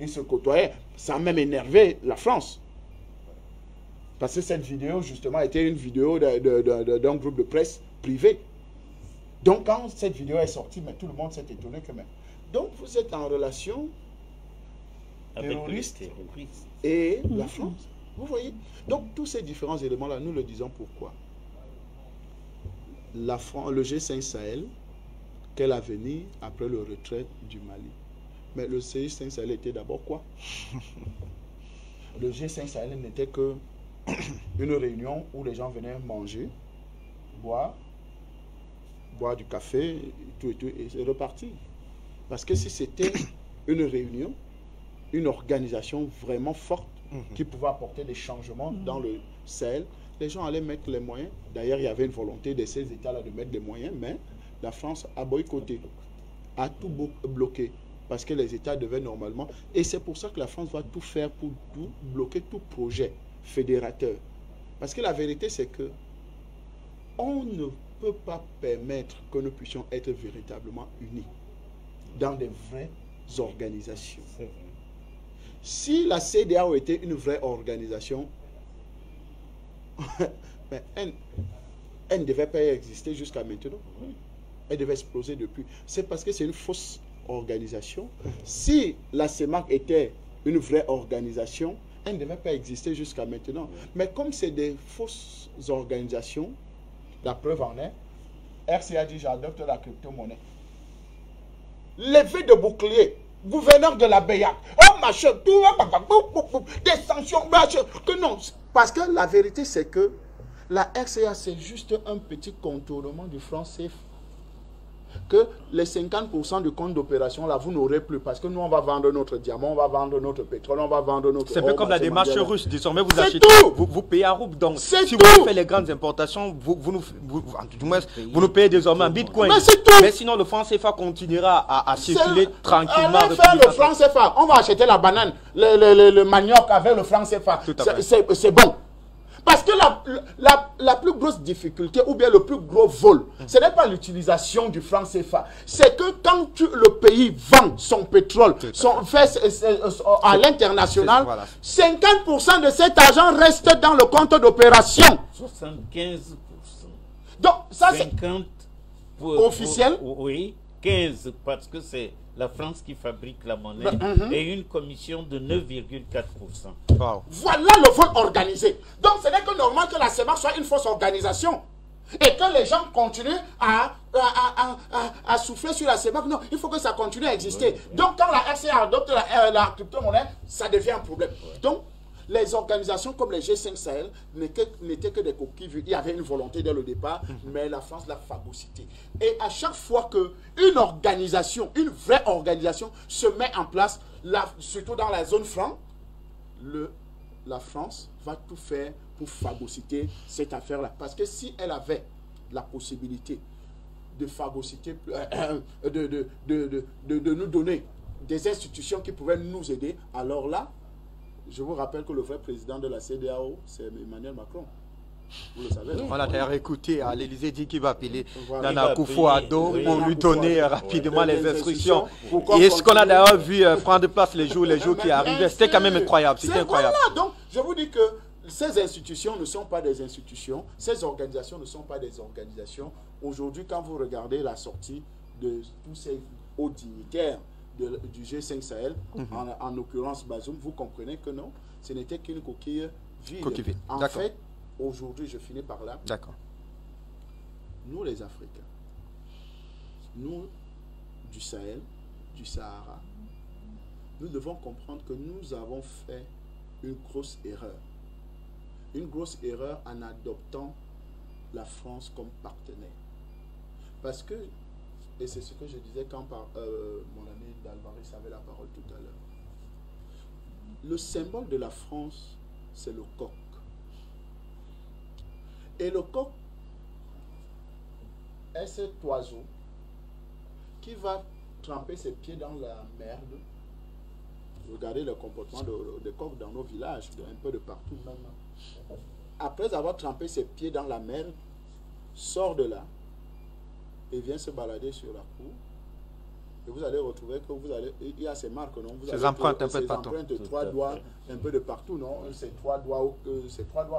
se côtoyait. Ça a même énervé la France. Parce que cette vidéo, justement, était une vidéo d'un groupe de presse privé. Donc, quand cette vidéo est sortie, mais tout le monde s'est étonné que même. Donc, vous êtes en relation terroriste et la France. Vous voyez? Donc, tous ces différents éléments-là, nous le disons pourquoi. Le G5 Sahel, quel avenir après le retrait du Mali? Mais le G5 Sahel était d'abord quoi? Le G5 Sahel n'était que une réunion où les gens venaient manger, boire du café, et repartir. Parce que si c'était une réunion, une organisation vraiment forte qui pouvait apporter des changements dans le Sahel, les gens allaient mettre les moyens. D'ailleurs, il y avait une volonté de ces États-là de mettre des moyens, mais la France a boycotté, a tout bloqué. parce que les États devaient normalement... Et c'est pour ça que la France va tout faire pour bloquer tout projet fédérateur. Parce que la vérité, c'est que on ne peut pas permettre que nous puissions être véritablement unis dans des vraies organisations. Si la CEDEAO était une vraie organisation, elle ne devait pas exister jusqu'à maintenant. Elle devait exploser depuis. C'est parce que c'est une fausse organisation. Si la CEMAC était une vraie organisation, elle ne devait pas exister jusqu'à maintenant. Mais comme c'est des fausses organisations, la preuve en est, RCA dit j'adopte la crypto-monnaie. Levée de bouclier, gouverneur de la BEAC, oh machin, tout, des sanctions, machin, que non. Parce que la vérité c'est que la RCA c'est juste un petit contournement du franc CFA. Que les 50% du compte d'opération, là, vous n'aurez plus. Parce que nous, on va vendre notre diamant, on va vendre notre pétrole, on va vendre notre... C'est un peu comme la démarche russe. Désormais, vous achetez, vous payez à rouble. Donc, si tout. vous faites les grandes importations, vous nous payez désormais en bitcoin. Mais c'est tout. Mais sinon, le franc CFA continuera à circuler tranquillement. On va faire le franc CFA. On va acheter la banane, le manioc avec le franc CFA. C'est bon. Parce que la plus grosse difficulté, ou bien le plus gros vol, ce n'est pas l'utilisation du franc CFA. C'est que quand le pays vend son pétrole à l'international, voilà. 50% de cet argent reste dans le compte d'opération. 75%. Donc, ça c'est officiel. Oui, 15% parce que c'est la France qui fabrique la monnaie et une commission de 9,4%. Wow. Voilà le vol organisé. Donc ce n'est que normal que la CEMAC soit une fausse organisation et que les gens continuent à souffler sur la CEMAC. Non, il faut que ça continue à exister. Oui. Donc quand la RCA adopte la crypto-monnaie, ça devient un problème. Oui. Donc les organisations comme les G5 Sahel n'étaient que des coquilles vues. Il y avait une volonté dès le départ, mais la France l'a phagocyté. Et à chaque fois qu'une organisation, une vraie organisation se met en place, surtout dans la zone franc, la France va tout faire pour phagocyter cette affaire-là. Parce que si elle avait la possibilité de phagocyter, de nous donner des institutions qui pouvaient nous aider, alors là, je vous rappelle que le vrai président de la CEDEAO, c'est Emmanuel Macron. Vous le savez. On l'a d'ailleurs écouté à l'Élysée, dit qu'il va appeler Nana Akufo-Addo pour lui donner rapidement les instructions. Et ce qu'on a d'ailleurs vu prendre place les jours qui arrivaient, c'était quand même incroyable. C'était incroyable. Voilà, donc je vous dis que ces institutions ne sont pas des institutions, ces organisations ne sont pas des organisations. Aujourd'hui, quand vous regardez la sortie de tous ces hauts dignitaires du G5 Sahel, en l'occurrence Bazoum, vous comprenez que non, ce n'était qu'une coquille vide. En fait, aujourd'hui, je finis par là. D'accord. Nous, les Africains, nous, du Sahel, du Sahara, nous devons comprendre que nous avons fait une grosse erreur. Une grosse erreur en adoptant la France comme partenaire. Parce que, et c'est ce que je disais quand mon ami Dalvaris avait la parole tout à l'heure, le symbole de la France, c'est le coq. Et le coq est cet oiseau qui va tremper ses pieds dans la merde. Regardez le comportement des coqs dans nos villages, un peu de partout. Après avoir trempé ses pieds dans la merde, sort de là et vient se balader sur la cour. Et vous allez retrouver que il y a ces marques, non? Vous ces empreintes un peu de partout. Ces empreintes de 3 doigts un peu de partout, non? Ces 3 doigts,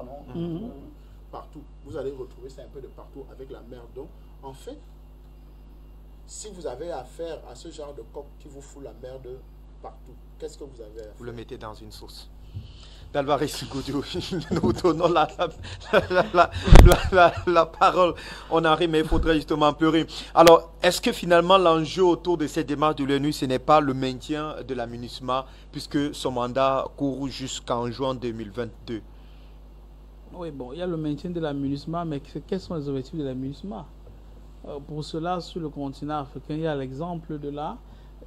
non? Partout. Vous allez retrouver ça un peu de partout avec la merde. Donc, en fait, si vous avez affaire à ce genre de coq qui vous fout la merde partout, qu'est-ce que vous avez à faire? Vous le mettez dans une source. Dalvaris Goudou, nous donnons la parole. On arrive, mais il faudrait justement pleurer. Alors, est-ce que finalement l'enjeu autour de cette démarche de l'ONU, ce n'est pas le maintien de la MINUSMA, puisque son mandat court jusqu'en juin 2022? Oui, bon, il y a le maintien de la MINUSMA, mais quels sont les objectifs de la MINUSMA? Pour cela, sur le continent africain, il y a l'exemple de la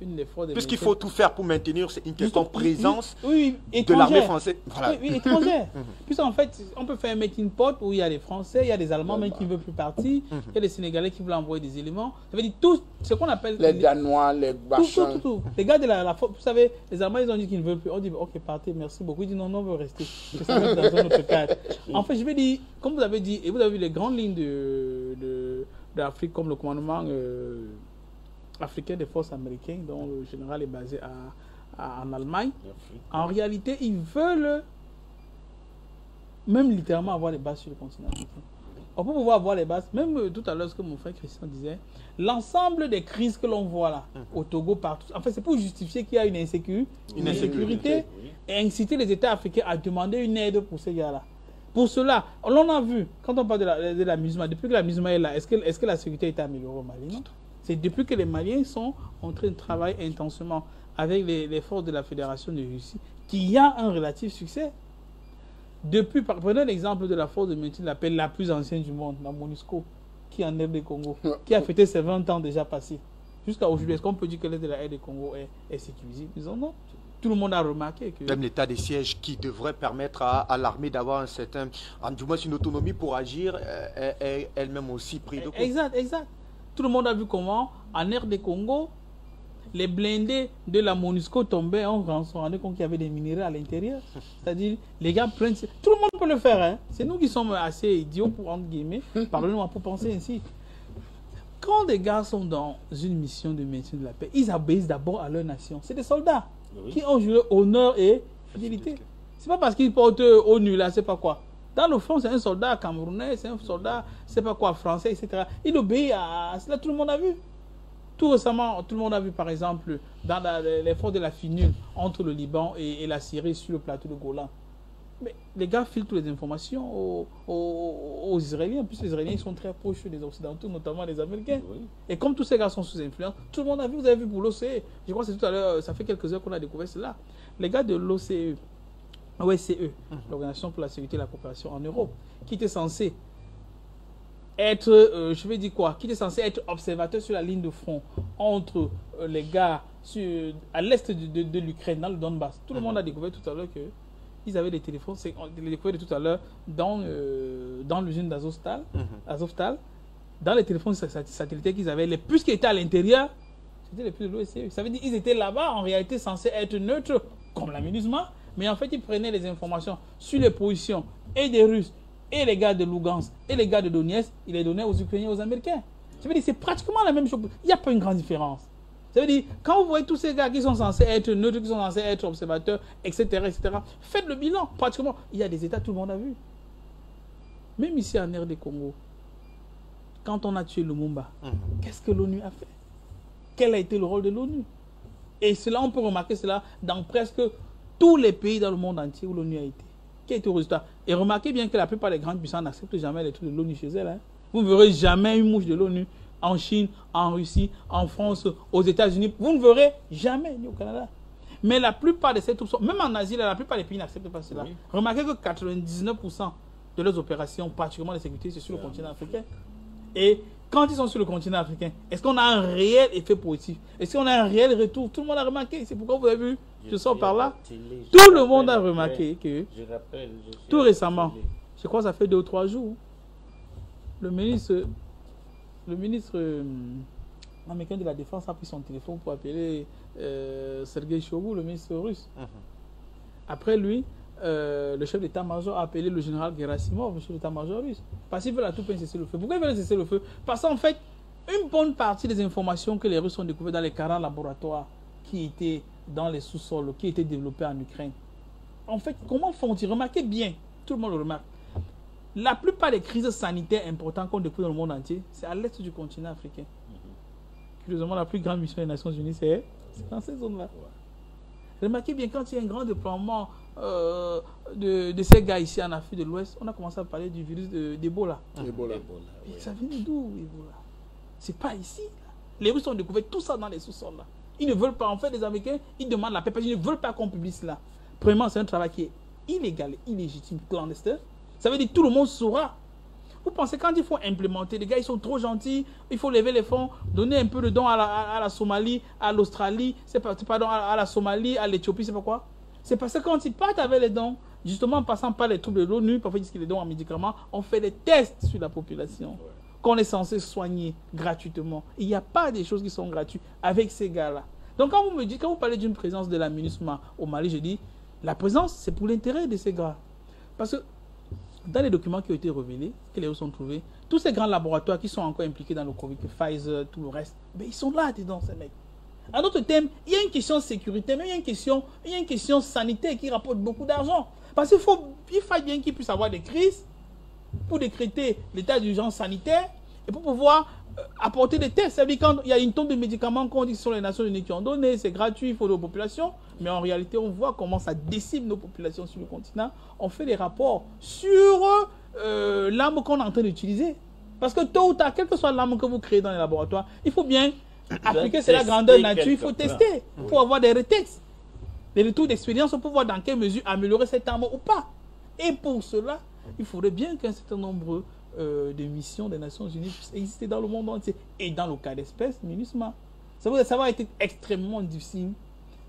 une des forces. Puisqu'il faut tout faire pour maintenir une question de présence de l'armée française. Voilà. Oui, étrangère. Puisqu'en fait, on peut faire un making pot où il y a des Français, il y a des Allemands même qui ne veulent plus partir, il y a des Sénégalais qui veulent envoyer des éléments. Ça veut dire tout ce qu'on appelle... Les Danois, les machins. Tout. Les gars de la vous savez, les Allemands, ils ont dit qu'ils ne veulent plus. On dit, ok, partez, merci beaucoup. Ils disent, non, on veut rester. Que ça reste dans un autre cadre. En fait, je vais dire, comme vous avez dit, et vous avez vu les grandes lignes de l'Afrique, comme le commandement africain des forces américaines, dont le général est basé en Allemagne. En réalité, ils veulent même littéralement avoir les bases sur le continent africain. On peut pouvoir avoir les bases, même tout à l'heure, ce que mon frère Christian disait, l'ensemble des crises que l'on voit là, au Togo, partout, en fait, c'est pour justifier qu'il y a une insécurité et inciter les États africains à demander une aide pour ces gars-là. Pour cela, l'on a vu, quand on parle de la MINUSMA, depuis que la MINUSMA est là, est-ce que la sécurité a été améliorée au Mali? Non. C'est depuis que les Maliens sont en train de travailler intensément avec les forces de la Fédération de Russie qu'il y a un relatif succès. Depuis, prenez l'exemple de la force de maintien de la paix la plus ancienne du monde, la MONUSCO, qui est en RD Congo, qui a fêté ses 20 ans déjà passés. Jusqu'à aujourd'hui, est-ce qu'on peut dire que l'aide de la RD Congo est sécurisée? Disons non. Tout le monde a remarqué que... Même l'état des sièges qui devrait permettre à l'armée d'avoir un certain... du moins une autonomie pour agir, est elle-même aussi pris de coup. Exact. Tout le monde a vu comment, en RD Congo, les blindés de la MONUSCO tombaient, on se rendait compte qu'il y avait des minéraux à l'intérieur. C'est-à-dire, les gars prennent... Tout le monde peut le faire, hein. C'est nous qui sommes assez idiots, pour, entre guillemets, pardonnez-moi, pour penser ainsi. Quand des gars sont dans une mission de maintien de la paix, ils obéissent d'abord à leur nation. C'est des soldats qui ont juré honneur et fidélité. C'est pas parce qu'ils portent ONU là, c'est pas quoi. Dans le fond, c'est un soldat camerounais, c'est un soldat, c'est pas quoi, français, etc. Il obéit à cela, tout le monde a vu. Tout récemment, tout le monde a vu, par exemple, dans l'effort de la FINUL entre le Liban et la Syrie sur le plateau de Golan. Mais les gars filtrent les informations aux Israéliens, puisque les Israéliens ils sont très proches des Occidentaux, notamment les Américains. Et comme tous ces gars sont sous influence, tout le monde a vu, vous avez vu pour l'OCE. Je crois que c'est tout à l'heure, ça fait quelques heures qu'on a découvert cela. Les gars de l'OCE, l'Organisation pour la sécurité et la coopération en Europe, qui était censé être, je vais dire quoi, qui était censé être observateur sur la ligne de front entre les gars à l'est de l'Ukraine, dans le Donbass. Tout le monde a découvert tout à l'heure que ils avaient des téléphones, on l'a découvert tout à l'heure dans l'usine d'Azovstal, dans les téléphones satellitaires qu'ils avaient, les puces qui étaient à l'intérieur, c'était les puces de l'OSCE. Ça veut dire qu'ils étaient là-bas, en réalité censés être neutres, comme la MINUSMA, mais en fait ils prenaient les informations sur les positions et des Russes, et les gars de Lugansk, et les gars de Donetsk, ils les donnaient aux Ukrainiens, aux Américains. Ça veut dire c'est pratiquement la même chose. Il n'y a pas une grande différence. Ça veut dire, quand vous voyez tous ces gars qui sont censés être neutres, qui sont censés être observateurs, etc., faites le bilan. Pratiquement, il y a des États, tout le monde a vu. Même ici en RD Congo, quand on a tué Lumumba, qu'est-ce que l'ONU a fait? Quel a été le rôle de l'ONU? Et cela, on peut remarquer cela dans presque tous les pays dans le monde entier où l'ONU a été. Quel était le résultat? Et remarquez bien que la plupart des grandes puissances n'acceptent jamais les trucs de l'ONU chez elles. Hein. Vous ne verrez jamais une mouche de l'ONU en Chine, en Russie, en France, aux États-Unis. Vous ne verrez jamais, ni au Canada. Mais la plupart de ces troupes, même en Asie, la plupart des pays n'acceptent pas cela. Oui. Remarquez que 99% de leurs opérations, particulièrement de sécurité, c'est sur le continent africain. Et quand ils sont sur le continent africain, est-ce qu'on a un réel effet positif? Est-ce qu'on a un réel retour? Tout le monde a remarqué. C'est pourquoi vous avez vu, je sors par là. Tout le monde a remarqué que, tout récemment, je crois que ça fait 2 ou 3 jours, le ministre américain de la Défense a pris son téléphone pour appeler Sergei Shoigu, le ministre russe. Après lui, le chef d'état-major a appelé le général Gerasimov, le chef d'état-major russe. Parce qu'ils veulent à tout point cesser le feu. Pourquoi ils veulent cesser le feu? Parce qu'en fait, une bonne partie des informations que les Russes ont découvertes dans les 40 laboratoires qui étaient dans les sous-sols, qui étaient développés en Ukraine. En fait, comment font-ils? Remarquez bien, tout le monde le remarque. La plupart des crises sanitaires importantes qu'on découvre dans le monde entier, c'est à l'est du continent africain. Curieusement, la plus grande mission des Nations Unies, c'est dans ces zones-là. Remarquez bien, quand il y a un grand déploiement de ces gars ici en Afrique de l'Ouest, on a commencé à parler du virus d'Ebola. Ebola. Ça vient d'où, Ebola? C'est pas ici. Là. Les Russes ont découvert tout ça dans les sous-sols. Là. Ils ne veulent pas, en fait, les Américains, ils demandent la paix parce qu'ils ne veulent pas qu'on publie cela. Premièrement, c'est un travail qui est illégal, illégitime, clandestin. Ça veut dire que tout le monde saura. Vous pensez quand il faut implémenter, les gars, ils sont trop gentils, il faut lever les fonds, donner un peu de dons à la Somalie, à l'Australie, pardon, à la Somalie, à l'Éthiopie, c'est pas quoi. C'est parce que quand ils partent avec les dons, justement en passant par les troupes de l'ONU, parfois ils disent que les dons en médicaments, on fait des tests sur la population, qu'on est censé soigner gratuitement. Il n'y a pas des choses qui sont gratuites avec ces gars-là. Donc quand vous me dites, quand vous parlez d'une présence de la MINUSMA au Mali, je dis, la présence, c'est pour l'intérêt de ces gars. Parce que dans les documents qui ont été révélés, que les autres ont trouvés, tous ces grands laboratoires qui sont encore impliqués dans le Covid, Pfizer, tout le reste, ben ils sont là dedans, ces mecs. En d'autres termes, il y a une question de sécurité, mais il y a une question sanitaire qui rapporte beaucoup d'argent. Parce qu'il faut bien qu'il puisse avoir des crises pour décréter l'état d'urgence sanitaire et pour pouvoir apporter des tests. C'est-à-dire quand il y a une tonne de médicaments qu'on dit que ce sont les Nations Unies qui ont donné, c'est gratuit, il faut aux populations, mais en réalité, on voit comment ça décime nos populations sur le continent. On fait des rapports sur l'arme qu'on est en train d'utiliser. Parce que tôt ou tard, quelle que soit l'arme que vous créez dans les laboratoires, il faut bien appliquer, c'est la grandeur nature, il faut tester pour avoir des rétextes, des retours d'expérience pour voir dans quelle mesure améliorer cette arme ou pas. Et pour cela, il faudrait bien qu'un certain nombre de missions des Nations Unies puissent exister dans le monde entier. Et dans le cas d'espèce, MINUSMA. Ça va être extrêmement difficile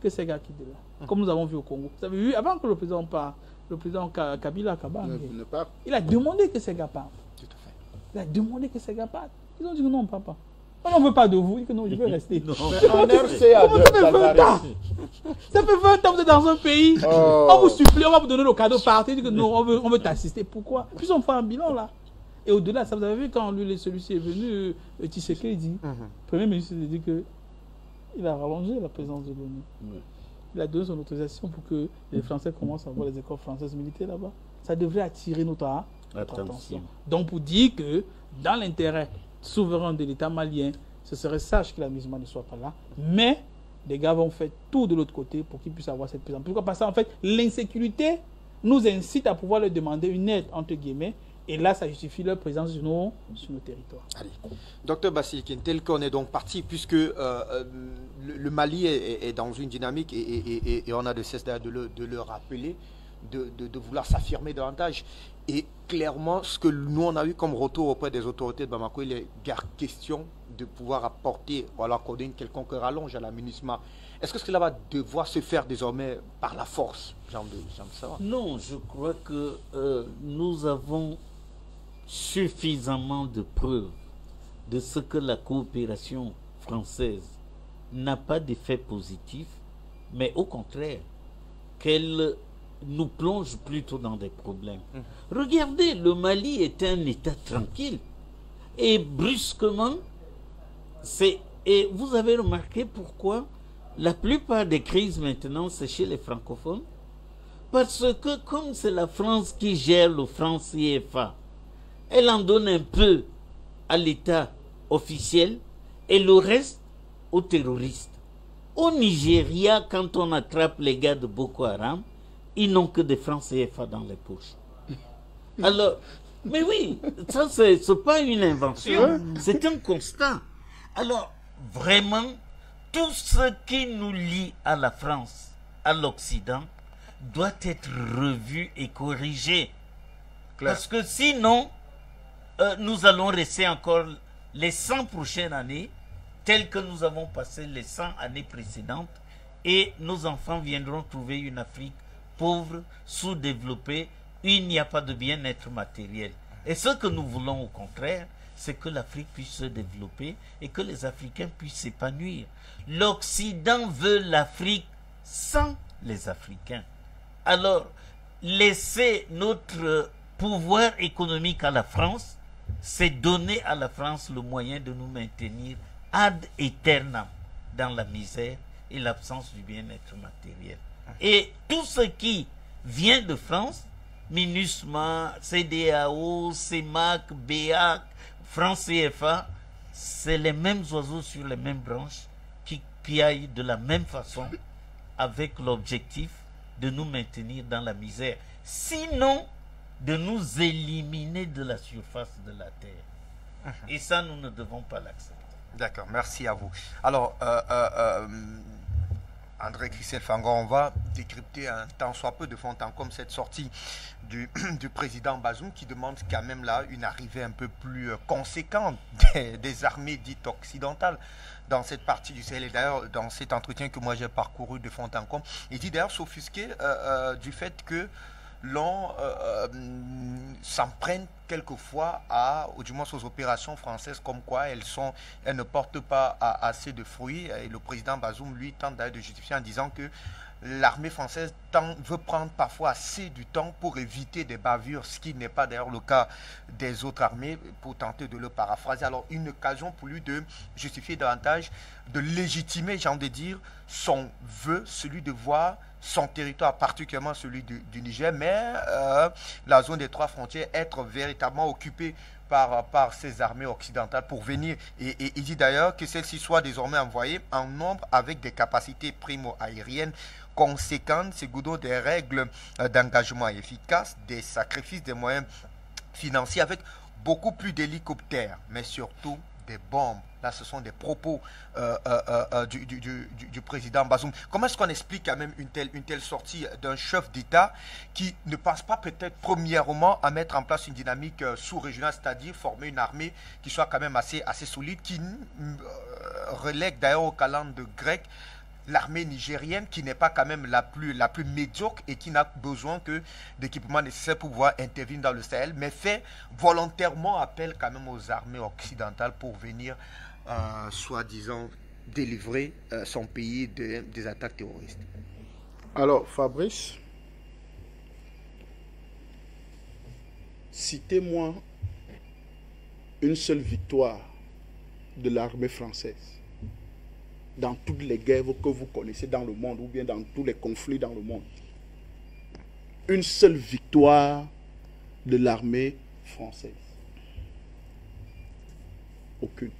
que ces gars quittent de là. Comme nous avons vu au Congo. Vous avez vu, avant que le président parte, le président Kabila, il a demandé que ces gars partent. Tout à fait. Il a demandé que ces gars partent. Ils ont dit que non, papa. On ne veut pas de vous. Il dit que non, je veux rester. En RCA, ça fait 20 ans. Ça fait 20 ans que vous êtes dans un pays. On vous supplie, on va vous donner le cadeau partir. Il dit que non, on veut t'assister. Pourquoi? Puis on fait un bilan là. Et au-delà, ça vous avez vu quand celui-ci est venu, Tshisekedi, le Premier ministre, il a dit qu'il a rallongé la présence de l'ONU. Il a donné son autorisation pour que les Français commencent à voir les écoles françaises militaires là-bas. Ça devrait attirer notre attention. Donc pour dire que dans l'intérêt souverain de l'État malien, ce serait sage que la MINUSMA ne soit pas là, mais les gars vont faire tout de l'autre côté pour qu'ils puissent avoir cette présence. Pourquoi? Parce qu'en fait, l'insécurité nous incite à pouvoir leur demander une aide, entre guillemets, et là, ça justifie leur présence sur nos territoires. Allez. Docteur Bassilikin, tel qu'on est donc parti, puisque le Mali est dans une dynamique, et on a de cesse de le rappeler, de vouloir s'affirmer davantage. Et clairement, ce que nous, on a eu comme retour auprès des autorités de Bamako, il est question de pouvoir apporter ou alors accorder une quelconque rallonge à la MINUSMA. Est-ce que cela va devoir se faire désormais par la force, Jean de savoir? Non, je crois que nous avons suffisamment de preuves de ce que la coopération française n'a pas d'effet positif, mais au contraire, qu'elle nous plonge plutôt dans des problèmes. Regardez, le Mali est un État tranquille. Et brusquement, et vous avez remarqué pourquoi la plupart des crises maintenant, c'est chez les francophones? Parce que comme c'est la France qui gère le franc CFA, elle en donne un peu à l'État officiel et le reste aux terroristes. Au Nigeria, quand on attrape les gars de Boko Haram, ils n'ont que des francs CFA dans les poches. Alors, mais oui, ça c'est pas une invention, c'est un constat. Alors, vraiment, tout ce qui nous lie à la France, à l'Occident, doit être revu et corrigé. Parce que sinon, nous allons rester encore les 100 prochaines années, telles que nous avons passé les 100 années précédentes, et nos enfants viendront trouver une Afrique pauvre, sous-développée, où il n'y a pas de bien-être matériel. Et ce que nous voulons au contraire, c'est que l'Afrique puisse se développer et que les Africains puissent s'épanouir. L'Occident veut l'Afrique sans les Africains. Alors, laisser notre pouvoir économique à la France, c'est donner à la France le moyen de nous maintenir ad aeternam dans la misère et l'absence du bien-être matériel. Et tout ce qui vient de France, MINUSMA, CEDEAO, CEMAC, BEAC, franc CFA, c'est les mêmes oiseaux sur les mêmes branches qui piaillent de la même façon avec l'objectif de nous maintenir dans la misère. Sinon, de nous éliminer de la surface de la Terre. Et ça, nous ne devons pas l'accepter. D'accord, merci à vous. Alors, André Christelle Fangon, on va décrypter un tant soit peu de fond en temps comme cette sortie du président Bazoum qui demande quand même là une arrivée un peu plus conséquente des armées dites occidentales dans cette partie du Sahel. Et d'ailleurs, dans cet entretien que moi j'ai parcouru de fond en comble, il dit d'ailleurs s'offusquer du fait que l'on s'en prenne quelquefois ou du moins aux opérations françaises, comme quoi elles ne portent pas assez de fruits. Et le président Bazoum, lui, tente d'ailleurs de justifier en disant que l'armée française veut prendre parfois assez du temps pour éviter des bavures, ce qui n'est pas d'ailleurs le cas des autres armées, pour tenter de le paraphraser. Alors, une occasion pour lui de justifier davantage, de légitimer, j'ai envie de dire, son vœu, celui de voir son territoire, particulièrement celui du Niger, mais la zone des 3 frontières, être véritablement occupée par ces armées occidentales pour venir. Et il dit d'ailleurs que celles-ci soient désormais envoyées en nombre avec des capacités primo-aériennes conséquentes, segundo des règles d'engagement efficaces, des sacrifices, des moyens financiers, avec beaucoup plus d'hélicoptères, mais surtout des bombes. Là, ce sont des propos du président Bazoum. Comment est-ce qu'on explique quand même une telle sortie d'un chef d'État qui ne pense pas peut-être premièrement à mettre en place une dynamique sous-régionale, c'est-à-dire former une armée qui soit quand même assez solide, qui relègue d'ailleurs au calendrier grec l'armée nigérienne, qui n'est pas quand même la plus médiocre et qui n'a besoin que d'équipements nécessaires pour pouvoir intervenir dans le Sahel, mais fait volontairement appel quand même aux armées occidentales pour venir, soi-disant, délivrer son pays des attaques terroristes. Alors, Fabrice, citez-moi une seule victoire de l'armée française dans toutes les guerres que vous connaissez dans le monde ou bien dans tous les conflits dans le monde. Une seule victoire de l'armée française. Aucune.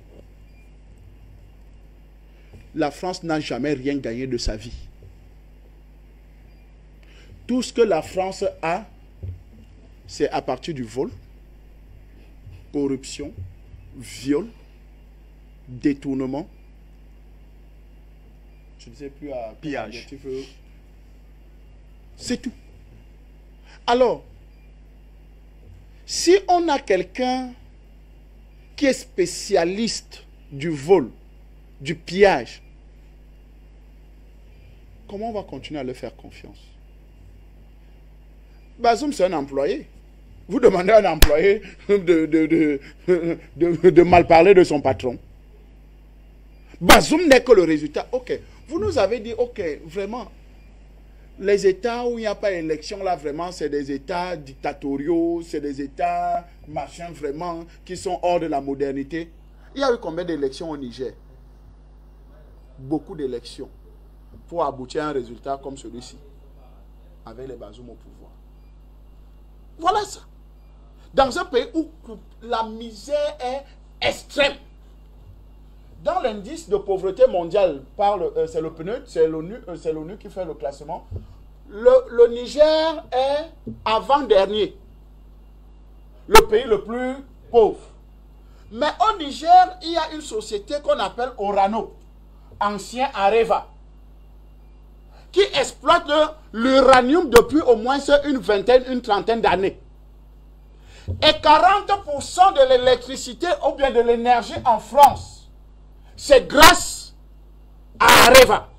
La France n'a jamais rien gagné de sa vie. Tout ce que la France a, c'est à partir du vol, corruption, viol, détournement. Je ne sais plus à pillage. C'est tout. Alors, si on a quelqu'un qui est spécialiste du vol, du pillage, comment on va continuer à le faire confiance? Bazoum, c'est un employé. Vous demandez à un employé de mal parler de son patron. Bazoum n'est que le résultat. Ok, vous nous avez dit, ok, vraiment, les États où il n'y a pas d'élection, là, vraiment, c'est des États dictatoriaux, c'est des États, machin, vraiment, qui sont hors de la modernité. Il y a eu combien d'élections au Niger? Beaucoup d'élections pour aboutir à un résultat comme celui-ci, avec les Bazoum au pouvoir. Voilà ça. Dans un pays où la misère est extrême, dans l'indice de pauvreté mondiale, c'est le PNUD, c'est l'ONU qui fait le classement. Le Niger est avant-dernier, le pays le plus pauvre. Mais au Niger, il y a une société qu'on appelle Orano, ancien Areva, qui exploite l'uranium depuis au moins une trentaine d'années. Et 40% de l'électricité ou bien de l'énergie en France, c'est grâce à Areva.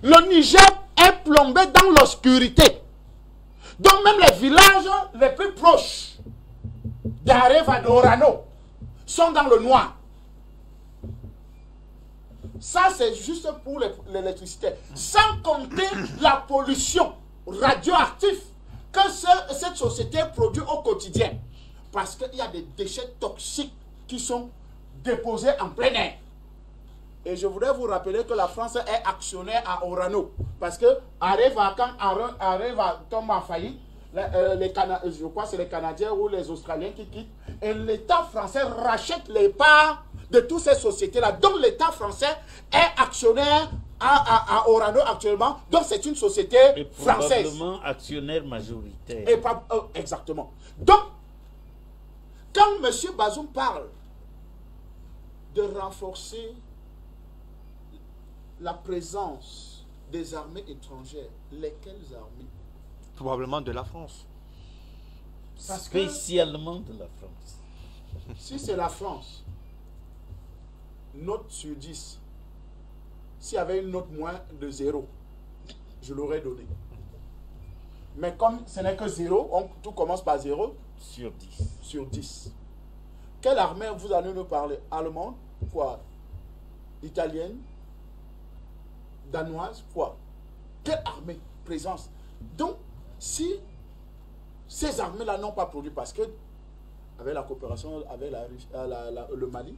Le Niger est plombé dans l'obscurité. Donc même les villages les plus proches d'Areva, d'Orano, sont dans le noir. Ça, c'est juste pour l'électricité. Sans compter la pollution radioactive que cette société produit au quotidien. Parce qu'il y a des déchets toxiques qui sont déposés en plein air. Et je voudrais vous rappeler que la France est actionnaire à Orano. Parce que quand Areva tombe en faillite, je crois que c'est les Canadiens ou les Australiens qui quittent. Et l'État français rachète les parts de toutes ces sociétés-là. Donc l'État français est actionnaire à Orano actuellement. Donc c'est une société française. Probablement actionnaire majoritaire. Et exactement. Donc, quand M. Bazoum parle de renforcer la présence des armées étrangères. Lesquelles armées? Probablement de la France. Parce que Spécialement de la France. si c'est la France, note sur 10, s'il y avait une note moins de 0, je l'aurais donné. Mais comme ce n'est que 0, tout commence par 0 Sur 10. sur 10. Quelle armée vous allez nous parler? Allemande? Quoi? Italienne? Danoise? Quoi? Quelle armée? Présence. Donc, si ces armées-là n'ont pas produit, parce que avec la coopération avec le Mali,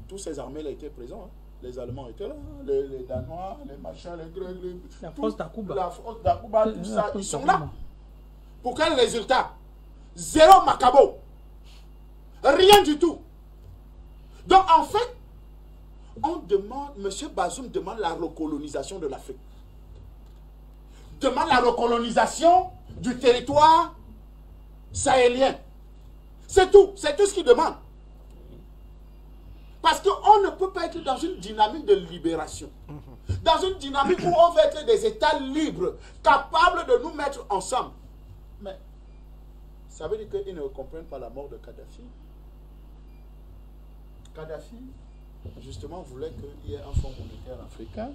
toutes ces armées-là étaient présentes. Hein. Les Allemands étaient là, les Danois, les machins, les Grecs, La force d'Akuba. la force d'Akuba, tout ça, ils sont là. Pour quel résultat? Zéro macabo. Rien du tout. Donc en fait, on demande, M. Bazoum demande la recolonisation de l'Afrique. Demande la recolonisation du territoire sahélien. C'est tout ce qu'il demande. Parce qu'on ne peut pas être dans une dynamique de libération. Dans une dynamique où on veut être des États libres, capables de nous mettre ensemble. Mais ça veut dire qu'ils ne comprennent pas la mort de Kadhafi. Kadhafi, justement, voulait qu'il y ait un fonds monétaire africain.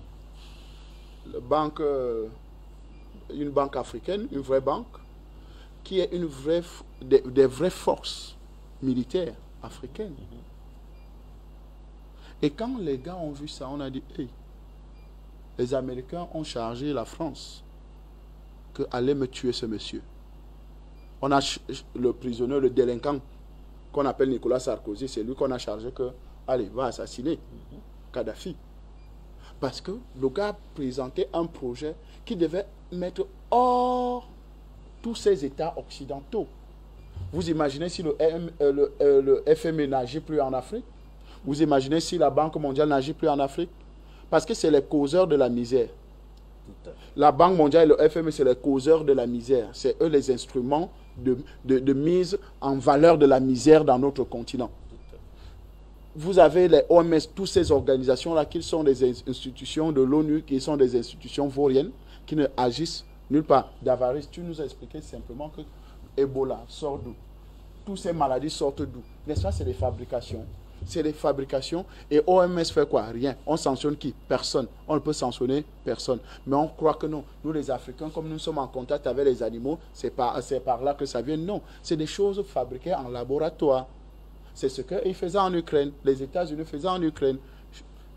Une banque africaine, une vraie banque, qui est des vraies forces militaires africaines. Et quand les gars ont vu ça, on a dit, hey, les Américains ont chargé la France que allait me tuer ce monsieur. On a le prisonnier, le délinquant qu'on appelle Nicolas Sarkozy, c'est lui qu'on a chargé que, allez, va assassiner Kadhafi. Parce que le gars a présenté un projet qui devait mettre hors tous ces États occidentaux. Vous imaginez si le FMI n'agit plus en Afrique? Vous imaginez si la Banque mondiale n'agit plus en Afrique? Parce que c'est les causeurs de la misère. La Banque mondiale et le FMI, c'est les causeurs de la misère. C'est eux les instruments de mise en valeur de la misère dans notre continent. Vous avez les OMS, toutes ces organisations-là, qui sont des institutions de l'ONU, qui sont des institutions vauriennes, qui ne agissent nulle part. Davaris, tu nous as expliqué simplement que Ebola sort d'où? Toutes ces maladies sortent d'où? N'est-ce pas? C'est des fabrications. C'est des fabrications. Et OMS fait quoi? Rien. On sanctionne qui? Personne. On ne peut sanctionner personne. Mais on croit que non. Nous, les Africains, comme nous sommes en contact avec les animaux, c'est par là que ça vient. Non. C'est des choses fabriquées en laboratoire. C'est ce qu'ils faisaient en Ukraine. Les États-Unis faisaient en Ukraine.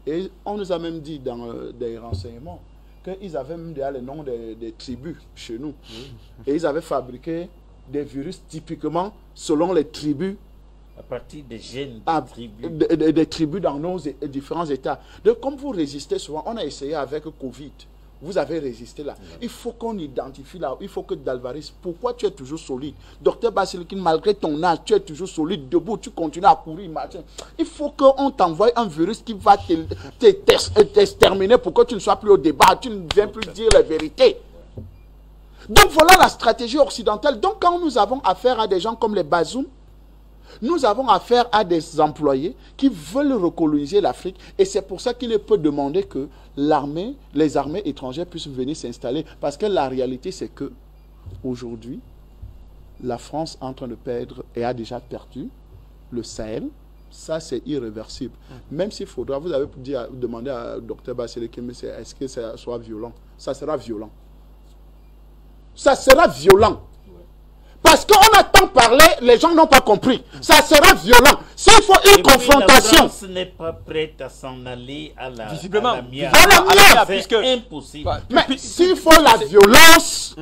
Et on nous a même dit dans des renseignements qu'ils avaient même déjà les noms des tribus chez nous. Et ils avaient fabriqué des virus typiquement selon les tribus. À partir des gènes des tribus dans nos différents États. Donc, comme vous résistez souvent, on a essayé avec Covid. Vous avez résisté là. Il faut qu'on identifie là. Il faut que Dalvaris, pourquoi tu es toujours solide? Docteur Basilikine, malgré ton âge, tu es toujours solide, debout, tu continues à courir. Machin. Il faut qu'on t'envoie un virus qui va t'exterminer pour que tu ne sois plus au débat, tu ne viens plus dire la vérité. Donc voilà la stratégie occidentale. Donc quand nous avons affaire à des gens comme les Bazoum, nous avons affaire à des employés qui veulent recoloniser l'Afrique et c'est pour ça qu'il peut demander que les armées étrangères puissent venir s'installer. Parce que la réalité, c'est que aujourd'hui, la France est en train de perdre et a déjà perdu le Sahel. Ça, c'est irréversible. Même s'il faudra, vous avez demandé à Dr Basilikine, est-ce que ça soit violent? Ça sera violent. Ça sera violent. Parce qu'on a tant parlé, les gens n'ont pas compris. Ça sera violent. S'il faut une confrontation. La France n'est pas prête à s'en aller à la visiblement, mienne. puisque Impossible. Mais s'il faut la violence,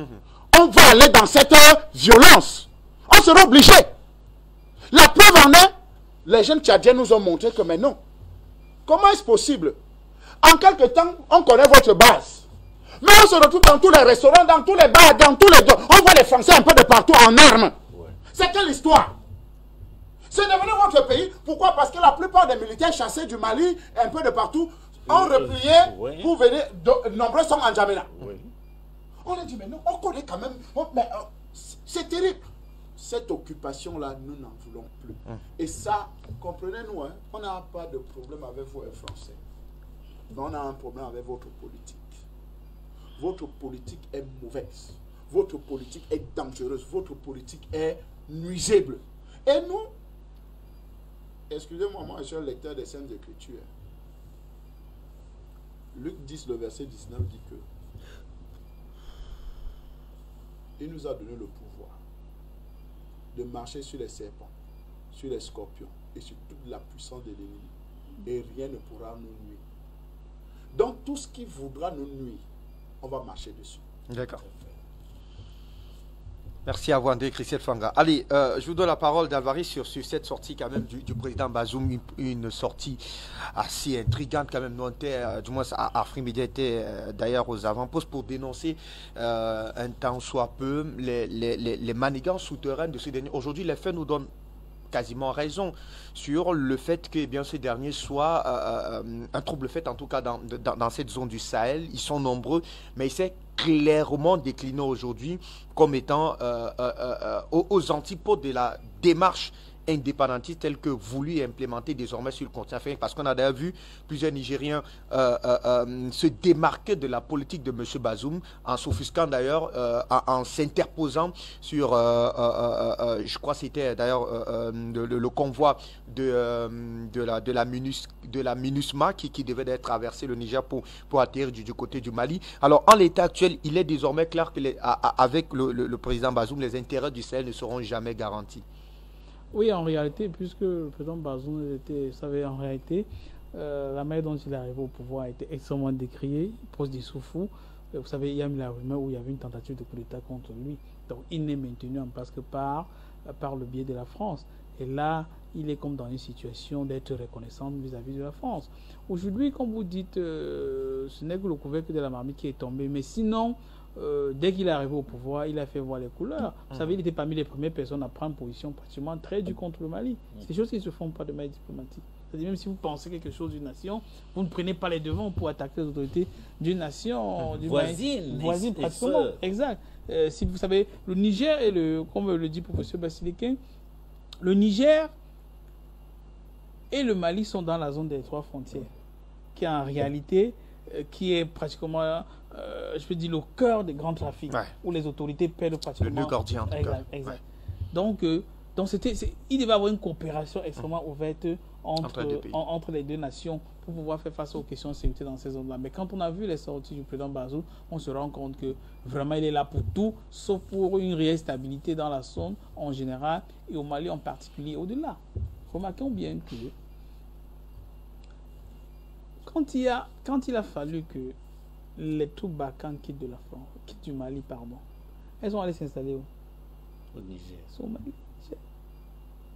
on va aller dans cette violence. On sera obligé. La preuve en est, les jeunes Tchadiens nous ont montré que mais non. Comment est-ce possible? En quelque temps, on connaît votre base. Mais on se retrouve dans tous les restaurants, dans tous les bars, dans tous les... On voit les Français un peu de partout en armes. Ouais. C'est quelle histoire? C'est devenu votre pays. Pourquoi? Parce que la plupart des militaires chassés du Mali, un peu de partout, ont replié pour venir. Nombreux sont en Djamena. On a dit, mais non, on connaît quand même. C'est terrible. Cette occupation-là, nous n'en voulons plus. Et ça, comprenez-nous, hein, on n'a pas de problème avec vous, les Français. Mais on a un problème avec votre politique. Votre politique est mauvaise. Votre politique est dangereuse. Votre politique est nuisible. Et nous, excusez-moi, moi je suis un lecteur des Saintes Écritures. Luc 10, le verset 19 dit que il nous a donné le pouvoir de marcher sur les serpents, sur les scorpions et sur toute la puissance de l'ennemi. Et rien ne pourra nous nuire. Donc tout ce qui voudra nous nuire, on va marcher dessus. D'accord. Merci à vous, André Christian Fanga. Allez, je vous donne la parole d'Alvarez sur cette sortie quand même du président Bazoum, une sortie assez intrigante quand même. Nous, du moins, Afrique Média était d'ailleurs aux avant-postes pour dénoncer un temps soit peu les manigances souterraines de ces derniers. Aujourd'hui, les faits nous donnent quasiment raison sur le fait que bien, ces derniers soient un trouble fait en tout cas dans cette zone du Sahel. Ils sont nombreux, mais il s'est clairement décliné aujourd'hui comme étant aux antipodes de la démarche indépendantiste telle que voulu et implémentée désormais sur le continent africain, parce qu'on a d'ailleurs vu plusieurs Nigériens se démarquer de la politique de M. Bazoum en s'offusquant d'ailleurs, en s'interposant sur, je crois que c'était d'ailleurs le convoi de la MINUSMA qui devait être traversé le Niger pour atterrir du côté du Mali. Alors en l'état actuel, il est désormais clair que avec le président Bazoum, les intérêts du Sahel ne seront jamais garantis. Oui, en réalité, puisque le président Bazoum savait en réalité, la manière dont il est arrivé au pouvoir a été extrêmement décriée, pose des sous-fous. Vous savez, il y a eu la rumeur où il y avait une tentative de coup d'État contre lui. Donc, il n'est maintenu en place que par le biais de la France. Et là, il est comme dans une situation d'être reconnaissant vis-à-vis de la France. Aujourd'hui, comme vous dites, ce n'est que le couvercle de la marmite qui est tombé. Mais sinon, dès qu'il est arrivé au pouvoir, il a fait voir les couleurs. Vous savez, il était parmi les premières personnes à prendre position pratiquement très dure contre le Mali. C'est des choses qui ne se font pas de manière diplomatique. C'est-à-dire, même si vous pensez quelque chose d'une nation, vous ne prenez pas les devants pour attaquer les autorités d'une nation voisine pratiquement. Exact. Si vous savez, le Niger et comme le dit le professeur Basiliquin, le Niger et le Mali sont dans la zone des 3 frontières, qui en réalité, qui est pratiquement, je peux dire, le cœur des grands trafics, où les autorités perdent pratiquement. Le nœud gordien, en tout cas. Exact. Ouais. Donc il devait y avoir une coopération extrêmement ouverte entre les deux nations pour pouvoir faire face aux questions de sécurité dans ces zones-là. Mais quand on a vu les sorties du président Bazoum, on se rend compte que vraiment il est là pour tout, sauf pour une réelle stabilité dans la zone en général et au Mali en particulier au-delà. Remarquons bien que quand il a fallu que les troupes Barkhane quittent du Mali, elles sont allées s'installer où? Au Niger. Au Mali.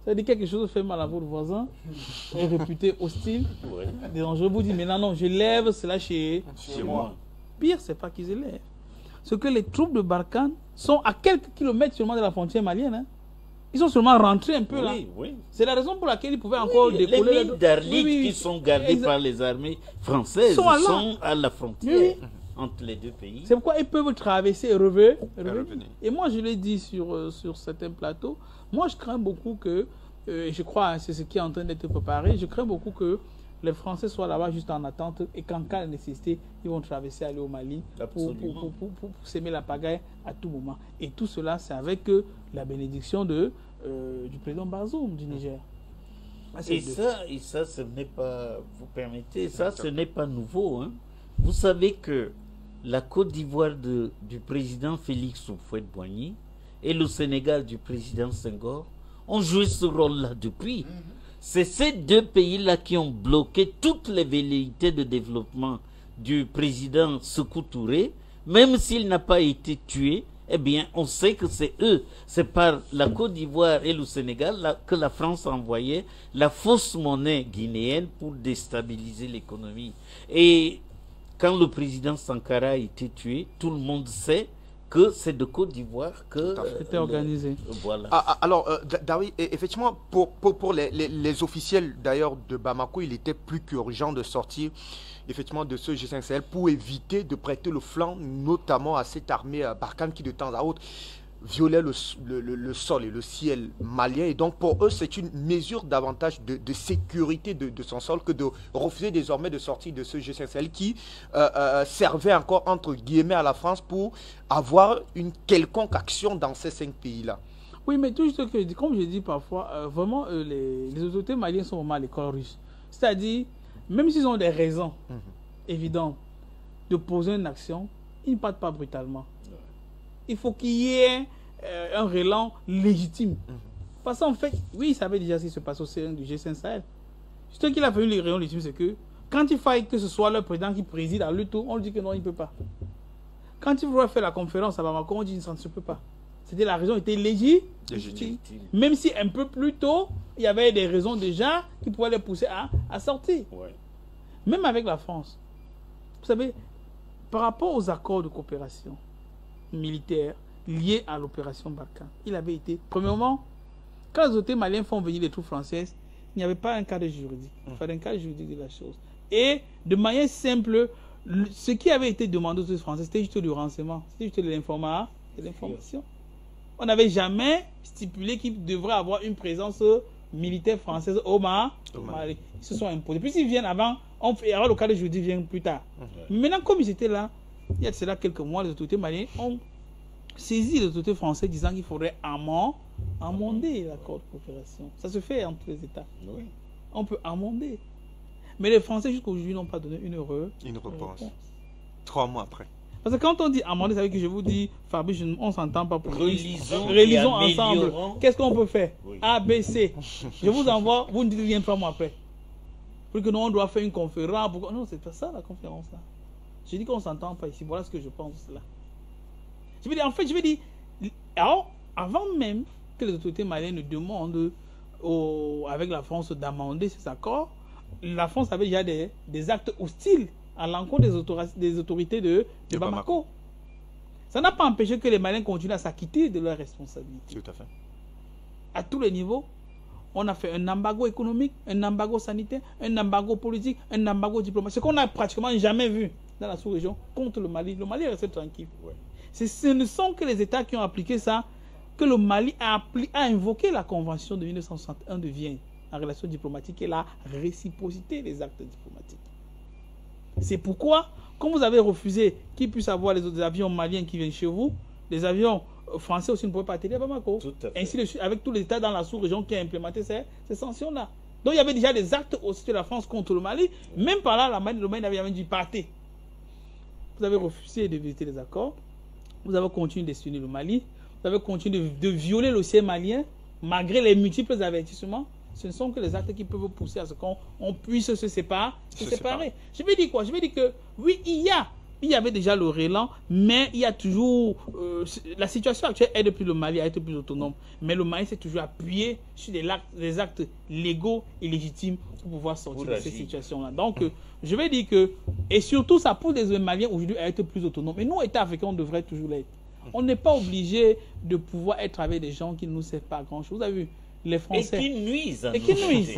Ça veut dire quelque chose fait mal à votre voisin, est réputé hostile, dangereux. Vous dites, mais non, je lève cela chez moi. Pire, c'est pas qu'ils élèvent. C'est que les troupes de Barkhane sont à quelques kilomètres seulement de la frontière malienne. Hein. Ils sont seulement rentrés un peu là. Oui. C'est la raison pour laquelle ils pouvaient encore décoller. Les mines d'Arlit qui sont gardées par les armées françaises sont à la frontière entre les deux pays. C'est pourquoi ils peuvent traverser et revenir. Et moi, je l'ai dit sur certains plateaux, moi je crains beaucoup que, je crois, c'est ce qui est en train d'être préparé, je crains beaucoup que les Français soient là-bas juste en attente et qu'en cas de nécessité, ils vont traverser, aller au Mali pour s'aimer la pagaille à tout moment. Et tout cela, c'est avec la bénédiction du président Bazoum du Niger. Et ça, ce n'est pas, vous permettez, ça, ce n'est pas nouveau. Hein. Vous savez que la Côte d'Ivoire du président Félix Houphouët-Boigny et le Sénégal du président Senghor ont joué ce rôle-là depuis. C'est ces deux pays-là qui ont bloqué toutes les velléités de développement du président Sékou Touré, même s'il n'a pas été tué. Eh bien, on sait que c'est eux, c'est par la Côte d'Ivoire et le Sénégal que la France a envoyé la fausse monnaie guinéenne pour déstabiliser l'économie. Et quand le président Sankara a été tué, tout le monde sait que c'est de Côte d'Ivoire que c'était organisé. Voilà. Alors, Daoui, effectivement, pour les officiels d'ailleurs de Bamako, il était plus qu'urgent de sortir effectivement de ce G5 Sahel pour éviter de prêter le flanc, notamment à cette armée Barkhane qui de temps à autre violait le sol et le ciel malien. Et donc, pour eux, c'est une mesure davantage de sécurité de son sol que de refuser désormais de sortir de ce G5 Sahel qui servait encore, entre guillemets, à la France pour avoir une quelconque action dans ces 5 pays-là. Oui, mais tout ce que je dis, comme je dis parfois, vraiment, les autorités maliennes sont vraiment à l'école russe. C'est-à-dire, même s'ils ont des raisons évidentes de poser une action, ils ne partent pas brutalement. Il faut qu'il y ait un relan légitime. Parce qu'en fait, oui, ils savaient déjà ce qui se passe au sein du G5 Sahel. Ce qu'il a fallu les relans légitimes, c'est que quand il faille que ce soit le président qui préside à lui tout, on lui dit que non, il ne peut pas. Quand il voulait faire la conférence à Bamako, on dit que ça ne se peut pas. C'était la raison était légitime. Même si un peu plus tôt, il y avait des raisons déjà qui pouvaient les pousser à sortir. Ouais. Même avec la France. Vous savez, par rapport aux accords de coopération militaire liés à l'opération Barkhane, il avait été, premièrement, quand les autorités maliennes font venir les troupes françaises, il n'y avait pas un cadre juridique. Il fallait un cadre juridique de la chose. Et de manière simple, ce qui avait été demandé aux autorités françaises, c'était juste du renseignement, c'était juste de l'information. On n'avait jamais stipulé qu'il devrait avoir une présence militaire française au Mali. Ils se sont imposés. Puis s'ils viennent avant, alors le cadre juridique vient plus tard. Maintenant, comme ils étaient là, il y a cela quelques mois, les autorités maliennes ont saisi les autorités françaises disant qu'il faudrait amender l'accord de coopération. Ça se fait entre les États. Oui. On peut amender. Mais les Français jusqu'à aujourd'hui n'ont pas donné une réponse. 3 mois après. Parce que quand on dit amender, ça veut dire que je vous dis, Fabrice, on ne s'entend pas pour Relisons ensemble. Qu'est-ce qu'on peut faire? A, B, C. Je vous envoie, vous ne dites rien 3 mois après. Pour que nous, on doit faire une conférence. Non, c'est pas ça la conférence là. Je dis qu'on ne s'entend pas ici. Voilà ce que je pense de cela. Je veux dire, en fait, avant même que les autorités maliennes ne demandent avec la France d'amender ces accords, la France avait déjà des actes hostiles à l'encontre des autorités de Bamako. Ça n'a pas empêché que les Maliens continuent à s'acquitter de leurs responsabilités. Tout à fait. À tous les niveaux, on a fait un embargo économique, un embargo sanitaire, un embargo politique, un embargo diplomatique. Ce qu'on n'a pratiquement jamais vu dans la sous-région contre le Mali. Le Mali est resté tranquille. Ouais. Ce ne sont que les États qui ont appliqué ça que le Mali a invoqué la Convention de 1961 de Vienne en relation diplomatique et la réciprocité des actes diplomatiques. C'est pourquoi, comme vous avez refusé qu'il puisse avoir les autres avions maliens qui viennent chez vous, les avions français aussi ne pouvaient pas atterrir à Bamako. Ainsi de suite, avec tous les États dans la sous-région qui ont implémenté ces sanctions-là. Donc il y avait déjà des actes aussi de la France contre le Mali. Même par là, le Mali avait dit partez. Vous avez refusé de visiter les accords. Vous avez continué d'espionner le Mali. Vous avez continué de violer l'océan malien, malgré les multiples avertissements. Ce ne sont que les actes qui peuvent pousser à ce qu'on puisse se séparer. Je vais dire quoi? Je vais dire que oui, il y avait déjà le relan, mais il y a toujours... la situation actuelle aide plus le Mali à être plus autonome. Mais le Mali s'est toujours appuyé sur des actes légaux et légitimes pour pouvoir sortir de cette situation-là. Donc, je vais dire que... Et surtout, ça pousse les Maliens aujourd'hui à être plus autonomes. Et nous, États africains, on devrait toujours l'être. On n'est pas obligé de pouvoir être avec des gens qui ne nous servent pas grand-chose. Vous avez vu les Français. Et qui nuisent.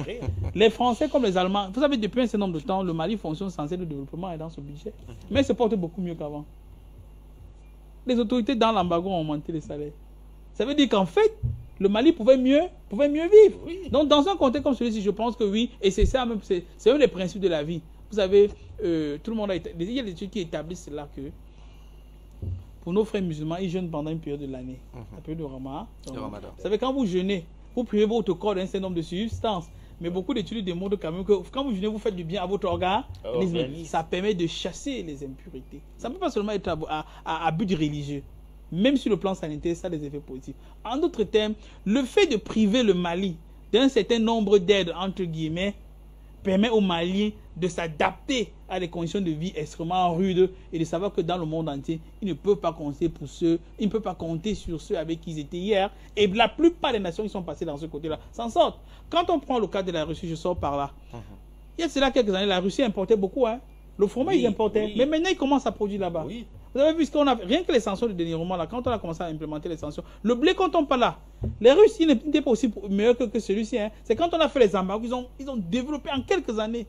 Les Français comme les Allemands. Vous savez, depuis un certain nombre de temps, le Mali fonctionne sans le développement et dans son budget. Mais il se porte beaucoup mieux qu'avant. Les autorités dans l'embargo ont augmenté les salaires. Ça veut dire qu'en fait, le Mali pouvait mieux vivre. Oui. Donc, dans un contexte comme celui-ci, je pense que oui, et c'est ça même, c'est un des principes de la vie. Vous savez, tout le monde il y a des études qui établissent là que pour nos frères musulmans, ils jeûnent pendant une période de l'année, la période de Ramadan. Vous savez, quand vous jeûnez, vous privez votre corps d'un certain nombre de substances. Mais beaucoup d'études démontrent quand même que quand vous jeûnez, vous faites du bien à votre organisme. Ça permet de chasser les impurités. Ça ne peut pas seulement être à but religieux. Même sur le plan sanitaire, ça a des effets positifs. En d'autres termes, le fait de priver le Mali d'un certain nombre d'aides, entre guillemets, permet aux Maliens de s'adapter à des conditions de vie extrêmement rudes et de savoir que dans le monde entier, ils ne peuvent pas compter pour ceux, ils ne peuvent pas compter sur ceux avec qui ils étaient hier. Et la plupart des nations qui sont passées dans ce côté-là s'en sortent. Quand on prend le cas de la Russie, je sors par là. Il y a cela quelques années, la Russie importait beaucoup. Le fromage, ils importaient. Mais maintenant, ils commencent à produire là-bas. Vous avez vu ce qu'on a rien que les sanctions de dénigrement là, quand on a commencé à implémenter les sanctions, le blé quand on parle là, les Russes ils n'étaient pas aussi meilleurs que celui-ci. C'est quand on a fait les embargos, ils ont développé en quelques années.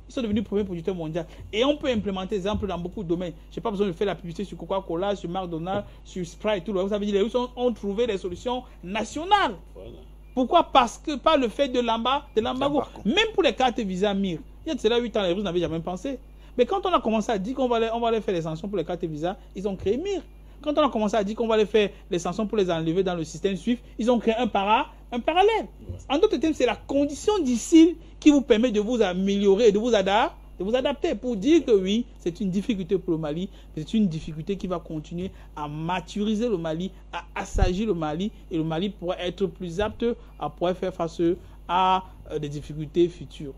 Ils sont devenus premier producteur mondial. Et on peut implémenter des exemples dans beaucoup de domaines. Je n'ai pas besoin de faire la publicité sur Coca-Cola, sur McDonald's, sur Sprite, tout le reste. Ça veut dire que les Russes ont trouvé des solutions nationales. Voilà. Pourquoi? Parce que par le fait de l'embargo. Même pour les cartes Visa MIR, il y a de cela 8 ans, les Russes n'avaient jamais pensé. Mais quand on a commencé à dire qu'on va aller faire les sanctions pour les cartes Visa, ils ont créé MIR. Quand on a commencé à dire qu'on va aller faire les sanctions pour les enlever dans le système SWIFT, ils ont créé un parallèle. En d'autres termes, c'est la condition difficile qui vous permet de vous améliorer et de vous adapter pour dire que oui, c'est une difficulté pour le Mali, mais c'est une difficulté qui va continuer à maturiser le Mali, à assagir le Mali, et le Mali pourra être plus apte à pouvoir faire face à des difficultés futures.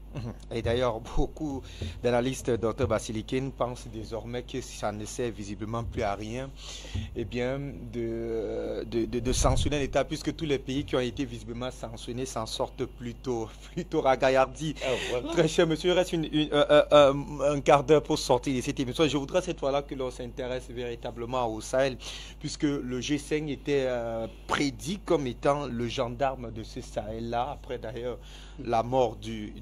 Et d'ailleurs, beaucoup d'analystes, Dr Basilikine, pensent désormais que ça ne sert visiblement plus à rien, eh bien, de sanctionner l'État, puisque tous les pays qui ont été visiblement sanctionnés s'en sortent plutôt ragaillardis. Voilà. Très cher monsieur, il reste un quart d'heure pour sortir de cette émission. Je voudrais cette fois-là que l'on s'intéresse véritablement au Sahel, puisque le G5 était prédit comme étant le gendarme de ce Sahel-là, après d'ailleurs la mort du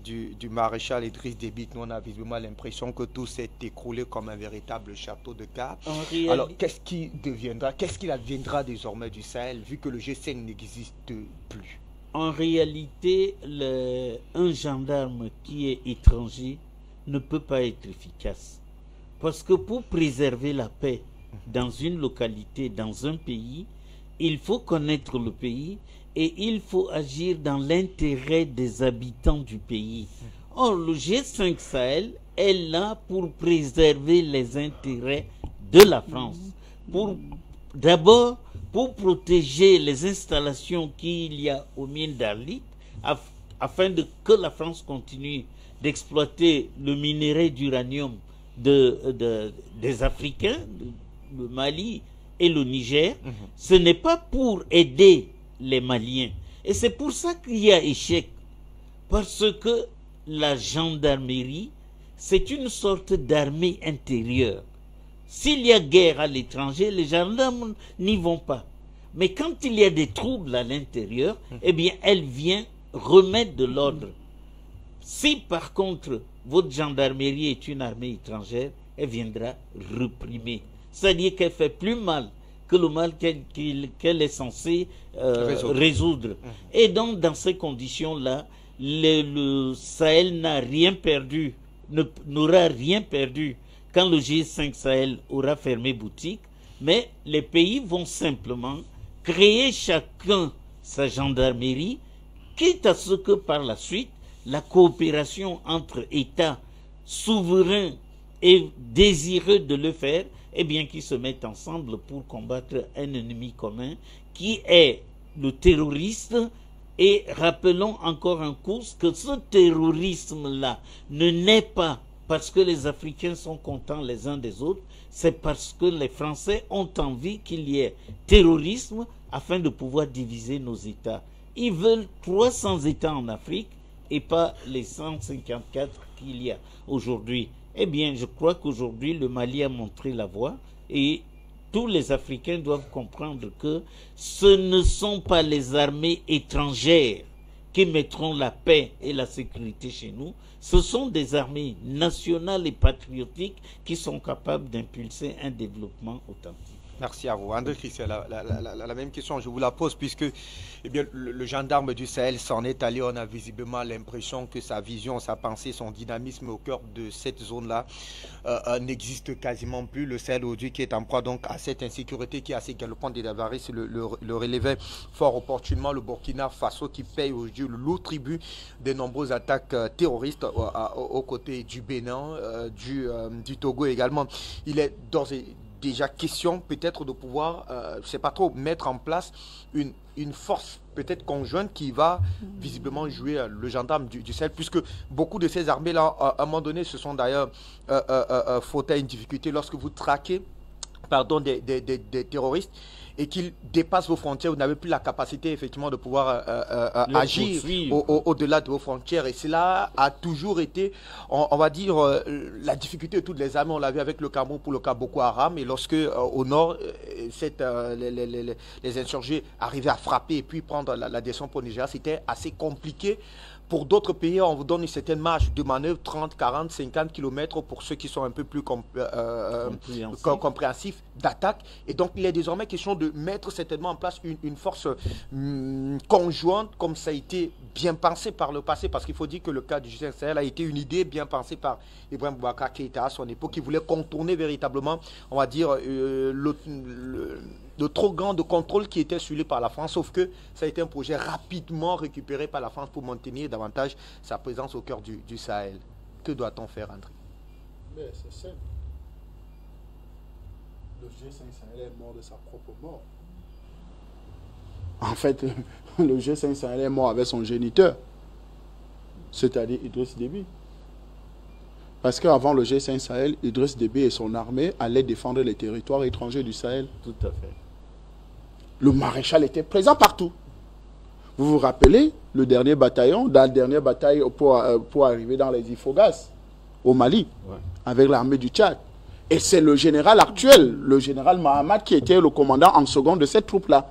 maréchal Idriss Déby. Nous on a visiblement l'impression que tout s'est écroulé comme un véritable château de cartes. Alors qu'est-ce qu'il adviendra désormais du Sahel, vu que le G5 n'existe plus? En réalité, un gendarme qui est étranger ne peut pas être efficace. Parce que pour préserver la paix dans une localité, dans un pays, il faut connaître le pays et il faut agir dans l'intérêt des habitants du pays. Or, le G5 Sahel est là pour préserver les intérêts de la France. D'abord, pour protéger les installations qu'il y a aux mines d'Arlit, afin que la France continue d'exploiter le minerai d'uranium des Africains, le Mali et le Niger. Ce n'est pas pour aider les Maliens. Et c'est pour ça qu'il y a échec. Parce que la gendarmerie, c'est une sorte d'armée intérieure. S'il y a guerre à l'étranger, les gendarmes n'y vont pas. Mais quand il y a des troubles à l'intérieur, eh bien, elle vient remettre de l'ordre. Si par contre, votre gendarmerie est une armée étrangère, elle viendra réprimer. C'est-à-dire qu'elle fait plus mal que le mal qu'elle est censée résoudre. Et donc, dans ces conditions-là, le Sahel n'a rien perdu, n'aura rien perdu quand le G5 Sahel aura fermé boutique, mais les pays vont simplement créer chacun sa gendarmerie, quitte à ce que par la suite, la coopération entre États souverains et désireux de le faire, eh bien, qu'ils se mettent ensemble pour combattre un ennemi commun qui est le terroriste. Et rappelons encore un coup que ce terrorisme-là ne naît pas parce que les Africains sont contents les uns des autres, c'est parce que les Français ont envie qu'il y ait terrorisme afin de pouvoir diviser nos États. Ils veulent 300 États en Afrique et pas les 154 qu'il y a aujourd'hui. Eh bien, je crois qu'aujourd'hui, le Mali a montré la voie et tous les Africains doivent comprendre que ce ne sont pas les armées étrangères qui mettront la paix et la sécurité chez nous. Ce sont des armées nationales et patriotiques qui sont capables d'impulser un développement authentique. Merci à vous. André Christian, la même question, je vous la pose, puisque eh bien, le gendarme du Sahel s'en est allé. On a visiblement l'impression que sa vision, sa pensée, son dynamisme au cœur de cette zone-là n'existe quasiment plus. Le Sahel aujourd'hui qui est en proie donc à cette insécurité qui est assez galopante. Et Davaris le relevait fort opportunément. Le Burkina Faso qui paye aujourd'hui le lourd tribut des nombreuses attaques terroristes aux côtés du Bénin, du Togo également. Il est d'ores et déjà question peut-être de pouvoir, je ne sais pas trop, mettre en place une force peut-être conjointe qui va visiblement jouer le gendarme du Sahel, puisque beaucoup de ces armées-là, à un moment donné, se sont d'ailleurs fautées à une difficulté lorsque vous traquez des terroristes et qu'ils dépassent vos frontières, vous n'avez plus la capacité effectivement de pouvoir agir au-delà de vos frontières. Et cela a toujours été, on va dire, la difficulté de toutes les armées. On l'a vu avec le Cameroun pour le cas Boko Haram. Et lorsque au nord, les insurgés arrivaient à frapper et puis prendre la descente pour le Nigeria, c'était assez compliqué Pour d'autres pays, on vous donne une certaine marge de manœuvre, 30, 40, 50 km pour ceux qui sont un peu plus compréhensifs d'attaque. Et donc, il est désormais question de mettre certainement en place une force conjointe, comme ça a été bien pensé par le passé, parce qu'il faut dire que le cas du G5 Sahel a été une idée bien pensée par Ibrahim Boubacar Keïta à son époque, qui voulait contourner véritablement, on va dire, le trop grand de contrôle qui était suivi par la France, sauf que ça a été un projet rapidement récupéré par la France pour maintenir davantage sa présence au cœur du Sahel. Que doit-on faire, André? Mais c'est simple. Le G5 Sahel est mort de sa propre mort. En fait, le G5 Sahel est mort avec son géniteur, c'est-à-dire Idriss Déby. Parce qu'avant le G5 Sahel, Idriss Déby et son armée allaient défendre les territoires étrangers du Sahel. Tout à fait. Le maréchal était présent partout. Vous vous rappelez le dernier bataillon, dans la dernière bataille pour arriver dans les Ifogas, au Mali, avec l'armée du Tchad. Et c'est le général actuel, le général Mahamat, qui était le commandant en second de cette troupe-là.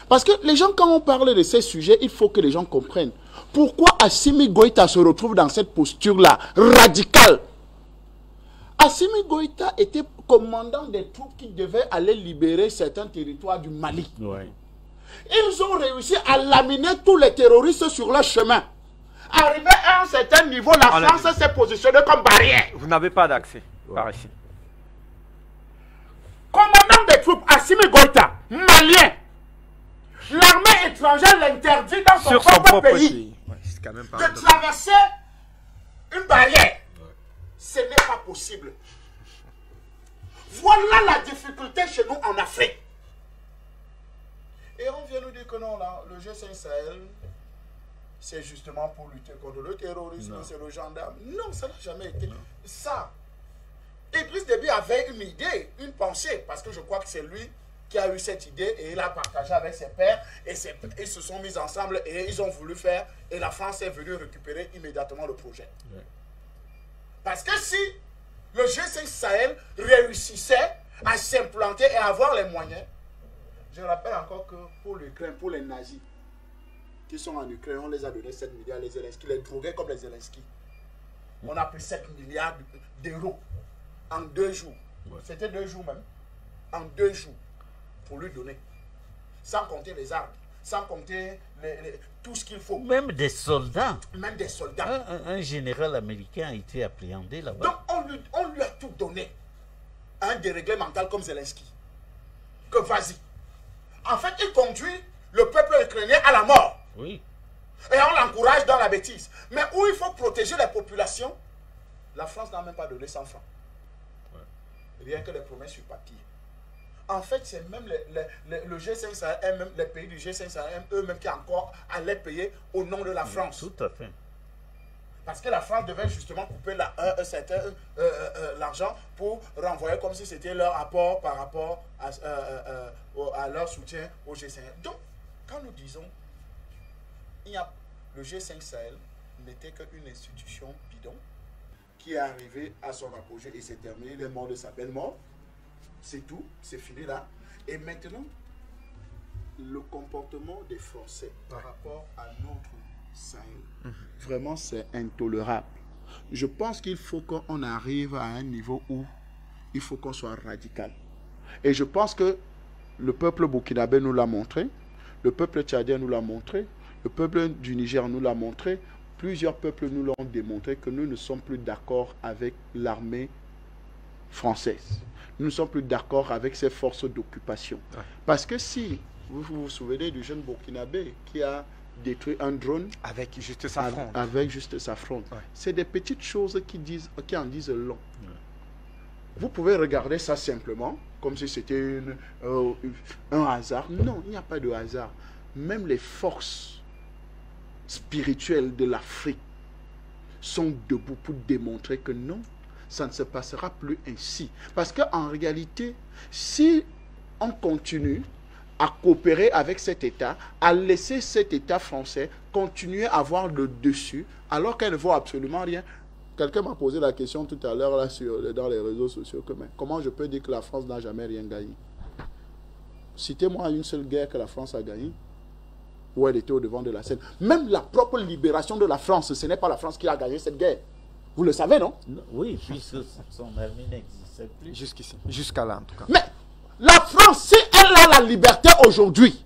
Parce que les gens, quand on parle de ces sujets, il faut que les gens comprennent. Pourquoi Assimi Goïta se retrouve dans cette posture-là, radicale? Assimi Goïta était commandant des troupes qui devaient aller libérer certains territoires du Mali. Ouais. Ils ont réussi à laminer tous les terroristes sur leur chemin. Arrivé à un certain niveau, la France s'est positionnée comme barrière. Vous n'avez pas d'accès par ici. Commandant des troupes, Assimi Goïta, malien. L'armée étrangère l'interdit dans son propre pays ouais, quand même pas de traverser une barrière. Ce n'est pas possible. Voilà la difficulté chez nous en Afrique. Et on vient nous dire que non, là, le G5 Sahel, c'est justement pour lutter contre le terrorisme, c'est le gendarme. Non, ça n'a jamais été ça. Idriss Déby avait une idée, une pensée, parce que je crois que c'est lui qui a eu cette idée et il a partagé avec ses pairs et ils se sont mis ensemble et ils ont voulu faire et la France est venue récupérer immédiatement le projet. Ouais. Parce que si le G5 Sahel réussissait à s'implanter et à avoir les moyens, je rappelle encore que pour l'Ukraine, pour les nazis qui sont en Ukraine, on les a donné 7 milliards, les Zelensky, les drogués comme les Zelensky. On a pris 7 milliards d'euros en 2 jours. Ouais. C'était 2 jours même. En 2 jours. Pour lui donner. Sans compter les armes. Sans compter tout ce qu'il faut. Même des soldats. Même des soldats. Un général américain a été appréhendé là-bas. Donc on lui a tout donné. Un déréglé mental comme Zelensky. Que vas-y. En fait, il conduit le peuple ukrainien à la mort. Oui. Et on l'encourage dans la bêtise. Mais où il faut protéger les populations, la France n'a même pas donné 100 francs. Ouais. Rien que les promesses sur papier. En fait, c'est même le G5 Sahel, même les pays du G5 Sahel, eux-mêmes qui encore allaient payer au nom de la France. Tout à fait. Parce que la France devait justement couper l'argent pour renvoyer comme si c'était leur apport par rapport à leur soutien au G5. Donc, quand nous disons, le G5 Sahel n'était qu'une institution bidon qui est arrivée à son apogée et s'est terminée. Il est mort de sa belle mort. C'est tout, c'est fini là. Et maintenant, le comportement des Français par rapport à notre Sahel, vraiment c'est intolérable. Je pense qu'il faut qu'on arrive à un niveau où il faut qu'on soit radical. Et je pense que le peuple burkinabé nous l'a montré, le peuple tchadien nous l'a montré, le peuple du Niger nous l'a montré, plusieurs peuples nous l'ont démontré que nous ne sommes plus d'accord avec l'armée française. Nous ne sommes plus d'accord avec ces forces d'occupation. Ouais. Parce que si vous vous souvenez du jeune burkinabé qui a détruit un drone avec juste sa fronde. Avec juste sa fronde. Ouais. C'est des petites choses qui en disent long. Ouais. Vous pouvez regarder ça simplement, comme si c'était un hasard. Non, il n'y a pas de hasard. Même les forces spirituelles de l'Afrique sont debout pour démontrer que non, ça ne se passera plus ainsi. Parce qu'en réalité, si on continue à coopérer avec cet État, à laisser cet État français continuer à avoir le dessus, alors qu'elle ne vaut absolument rien. Quelqu'un m'a posé la question tout à l'heure là dans les réseaux sociaux, que, mais comment je peux dire que la France n'a jamais rien gagné? Citez-moi une seule guerre que la France a gagnée. où elle était au devant de la scène. Même la propre libération de la France, ce n'est pas la France qui a gagné cette guerre. Vous le savez, non? Oui, puisque son armée n'existait plus. Jusqu'ici, jusqu'à là en tout cas. Mais la France, si elle a la liberté aujourd'hui,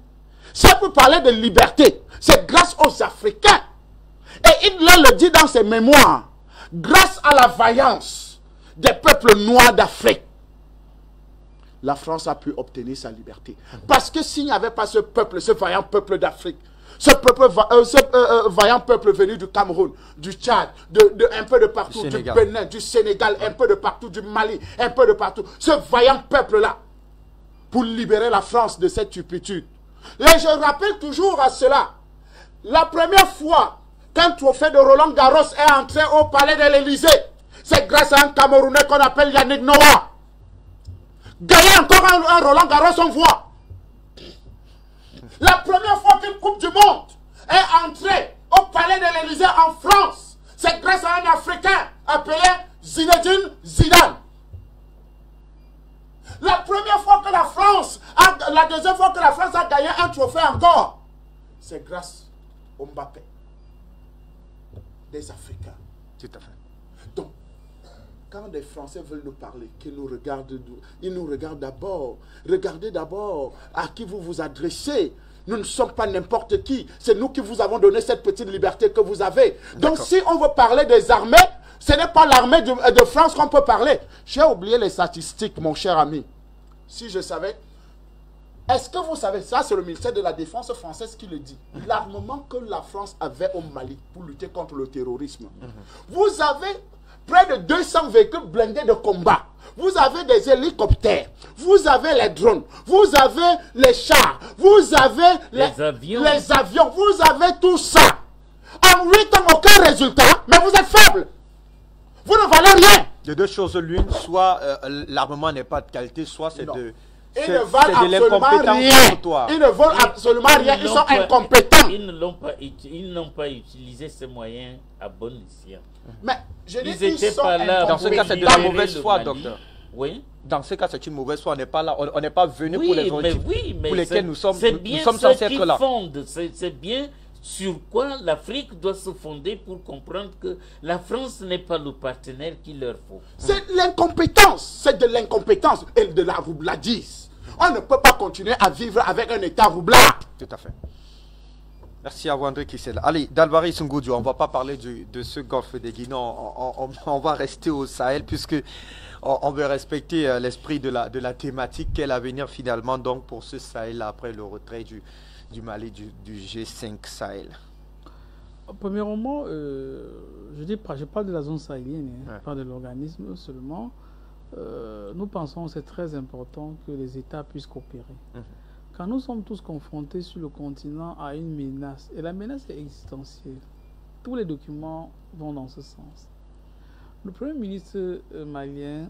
si elle peut parler de liberté, c'est grâce aux Africains. Et Hitler le dit dans ses mémoires, grâce à la vaillance des peuples noirs d'Afrique, la France a pu obtenir sa liberté. Parce que s'il n'y avait pas ce peuple, ce vaillant peuple d'Afrique, ce vaillant peuple venu du Cameroun, du Tchad, un peu de partout, du Bénin, du Sénégal, un peu de partout, du Mali, un peu de partout, ce vaillant peuple-là, pour libérer la France de cette turpitude. Et je rappelle toujours à cela, la première fois qu'un trophée de Roland Garros est entré au palais de l'Élysée, c'est grâce à un Camerounais qu'on appelle Yannick Noah. Gagner encore un Roland Garros, on voit. La première fois qu'une Coupe du Monde est entrée au palais de l'Élysée en France, c'est grâce à un Africain appelé Zinedine Zidane. La première fois que la France, la deuxième fois que la France a gagné un trophée encore, c'est grâce au Mbappé. Des Africains. Tout à fait. Donc, quand des Français veulent nous parler, qu'ils nous regardent, ils nous regardent d'abord. Regardez d'abord à qui vous vous adressez. Nous ne sommes pas n'importe qui. C'est nous qui vous avons donné cette petite liberté que vous avez. Donc, si on veut parler des armées, ce n'est pas l'armée de France qu'on peut parler. J'ai oublié les statistiques, mon cher ami. Si je savais... Est-ce que vous savez, ça c'est le ministère de la Défense française qui le dit, l'armement que la France avait au Mali pour lutter contre le terrorisme. Vous avez près de 200 véhicules blindés de combat. Vous avez des hélicoptères, vous avez les drones, vous avez les chars, vous avez les avions, vous avez tout ça. En 8 ans, aucun résultat, mais vous êtes faible. Vous ne valez rien. De deux choses l'une, soit l'armement n'est pas de qualité, soit c'est de... Ils ne valent absolument rien. Ils ne valent absolument rien. Ils sont incompétents. Ils n'ont pas utilisé ces moyens à bon escient. Mais je dis ils sont pas là. Dans ce cas, c'est de la mauvaise foi, docteur. Oui. Dans ce cas, c'est une mauvaise foi. On n'est pas là. On n'est pas venu pour les motifs pour lesquels nous sommes censés être là. C'est bien sur quoi l'Afrique doit se fonder pour comprendre que la France n'est pas le partenaire qu'il leur faut. C'est l'incompétence. C'est de l'incompétence et de la roubladise. On ne peut pas continuer à vivre avec un État roublard. Tout à fait. Merci à vous, André Kissel. Allez, Dalvari Sungoudou, on ne va pas parler de ce golfe des Guinées. On va rester au Sahel puisque on veut respecter l'esprit de la thématique. Quel avenir finalement donc pour ce Sahel après le retrait du Mali du G5 Sahel? Premièrement, je parle de la zone sahélienne, pas de l'organisme seulement. Nous pensons que c'est très important que les États puissent coopérer. Quand nous sommes tous confrontés sur le continent à une menace, et la menace est existentielle, tous les documents vont dans ce sens. Le Premier ministre malien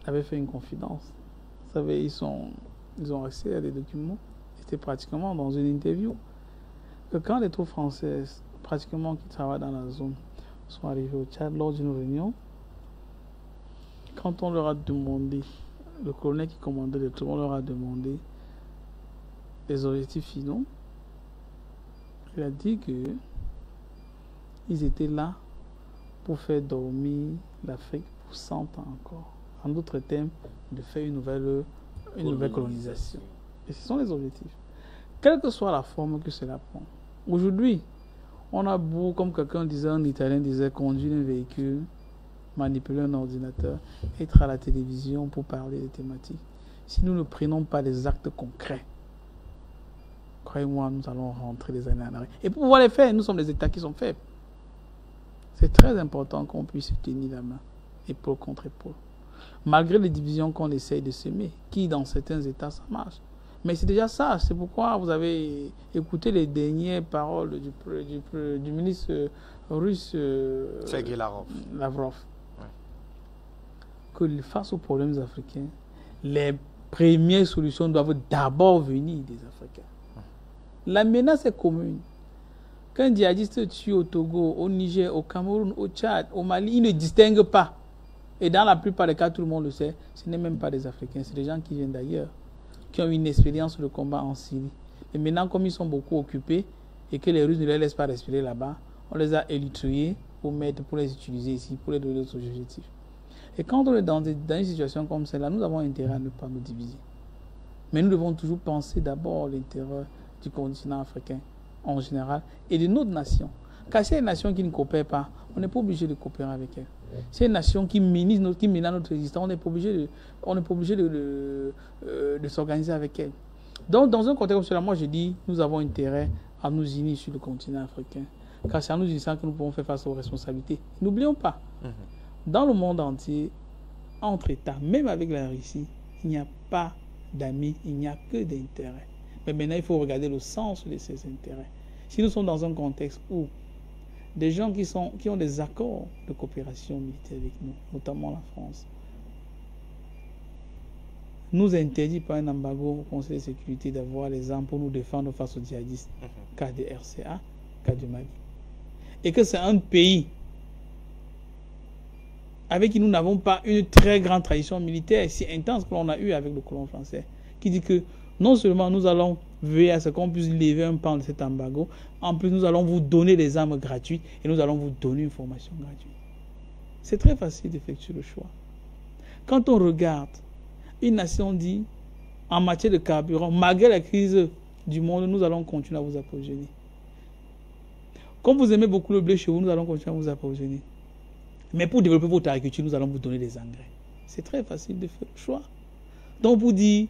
avait fait une confidence. Vous savez, ils ont accès à des documents. C'était pratiquement dans une interview. Que quand les troupes françaises, pratiquement qui travaillent dans la zone, sont arrivées au Tchad lors d'une réunion, quand on leur a demandé, le colonel qui commandait les troupes, on leur a demandé les objectifs finaux, il a dit que ils étaient là pour faire dormir l'Afrique pour 100 ans encore. En d'autres termes, de faire une nouvelle colonisation. Et ce sont les objectifs. Quelle que soit la forme que cela prend. Aujourd'hui, on a beau, comme quelqu'un disait, un Italien disait, conduire un véhicule, manipuler un ordinateur, être à la télévision pour parler des thématiques. Si nous ne prenons pas des actes concrets, croyez-moi, nous allons rentrer des années en arrière. Et pour pouvoir les faire, nous sommes des États qui sont faibles. C'est très important qu'on puisse se tenir la main, épaule contre épaule. Malgré les divisions qu'on essaye de semer, qui dans certains États ça marche. Mais c'est déjà ça, c'est pourquoi vous avez écouté les dernières paroles du ministre russe Sergei Lavrov. Que face aux problèmes africains, les premières solutions doivent d'abord venir des Africains. La menace est commune. Quand un djihadiste tue au Togo, au Niger, au Cameroun, au Tchad, au Mali, il ne distingue pas. Et dans la plupart des cas, tout le monde le sait, ce n'est même pas des Africains, c'est des gens qui viennent d'ailleurs, qui ont une expérience de combat en Syrie. Et maintenant, comme ils sont beaucoup occupés et que les Russes ne les laissent pas respirer là-bas, on les a élitrés pour les utiliser ici, pour les donner d'autres objectifs. Et quand on est dans une situation comme celle-là, nous avons intérêt à ne pas nous diviser. Mais nous devons toujours penser d'abord l'intérêt du continent africain en général et de notre nation. Car c'est une nation qui ne coopère pas, on n'est pas obligé de coopérer avec elle. C'est une nation qui menace notre existence, on n'est pas obligé de s'organiser avec elle. Donc, dans un contexte comme cela, moi je dis, nous avons intérêt à nous unir sur le continent africain. Car c'est en nous unissant que nous pouvons faire face aux responsabilités. N'oublions pas, dans le monde entier, entre États, même avec la Russie, il n'y a pas d'amis, il n'y a que d'intérêts. Mais maintenant, il faut regarder le sens de ces intérêts. Si nous sommes dans un contexte où des gens qui ont des accords de coopération militaire avec nous, notamment la France, nous interdit par un embargo au Conseil de sécurité d'avoir les armes pour nous défendre face aux djihadistes, cas de RCA, cas de Mali. Et que c'est un pays avec qui nous n'avons pas une très grande tradition militaire si intense que l'on a eu avec le colon français, qui dit que non seulement nous allons veiller à ce qu'on puisse lever un pan de cet embargo, en plus nous allons vous donner des armes gratuites et nous allons vous donner une formation gratuite. C'est très facile d'effectuer le choix. Quand on regarde, une nation dit, en matière de carburant, malgré la crise du monde, nous allons continuer à vous approvisionner. Comme vous aimez beaucoup le blé chez vous, nous allons continuer à vous approvisionner. Mais pour développer votre agriculture, nous allons vous donner des engrais. C'est très facile de faire le choix. Donc, vous dites,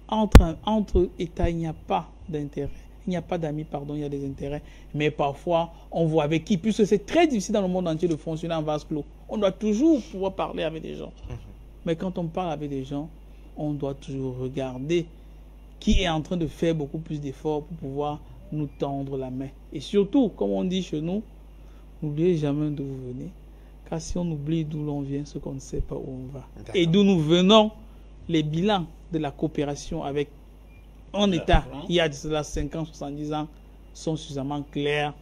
entre États, il n'y a pas d'intérêt. Il n'y a pas d'amis, pardon, il y a des intérêts. Mais parfois, on voit avec qui, puisque c'est très difficile dans le monde entier de fonctionner en vase clos. On doit toujours pouvoir parler avec des gens. Mais quand on parle avec des gens, on doit toujours regarder qui est en train de faire beaucoup plus d'efforts pour pouvoir nous tendre la main. Et surtout, comme on dit chez nous, n'oubliez jamais d'où vous venez. Car si on oublie d'où l'on vient, ce qu'on ne sait pas où on va. Et d'où nous venons, les bilans de la coopération avec un État, il y a de cela 50, 70 ans, sont suffisamment clairs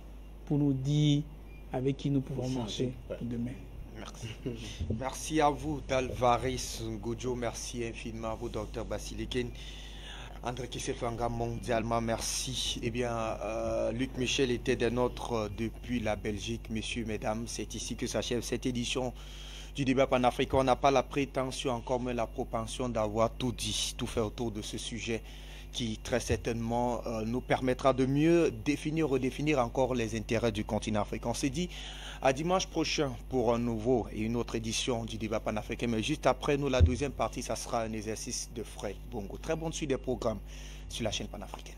pour nous dire avec qui nous pouvons marcher demain. Merci. Merci à vous, Dalvaris Ngodjo. Merci infiniment à vous, Dr Basilikin. André Kisefanga, mondialement, merci. Eh bien, Luc Michel était des nôtres depuis la Belgique. Messieurs, mesdames, c'est ici que s'achève cette édition du débat panafricain. On n'a pas la prétention encore, mais la propension d'avoir tout dit, tout fait autour de ce sujet qui très certainement nous permettra de mieux définir, redéfinir encore les intérêts du continent africain. On s'est dit à dimanche prochain pour un nouveau et une autre édition du débat panafricain. Mais juste après nous, la deuxième partie, ça sera un exercice de Fred Bongo. Très bonne suite des programmes sur la chaîne panafricaine.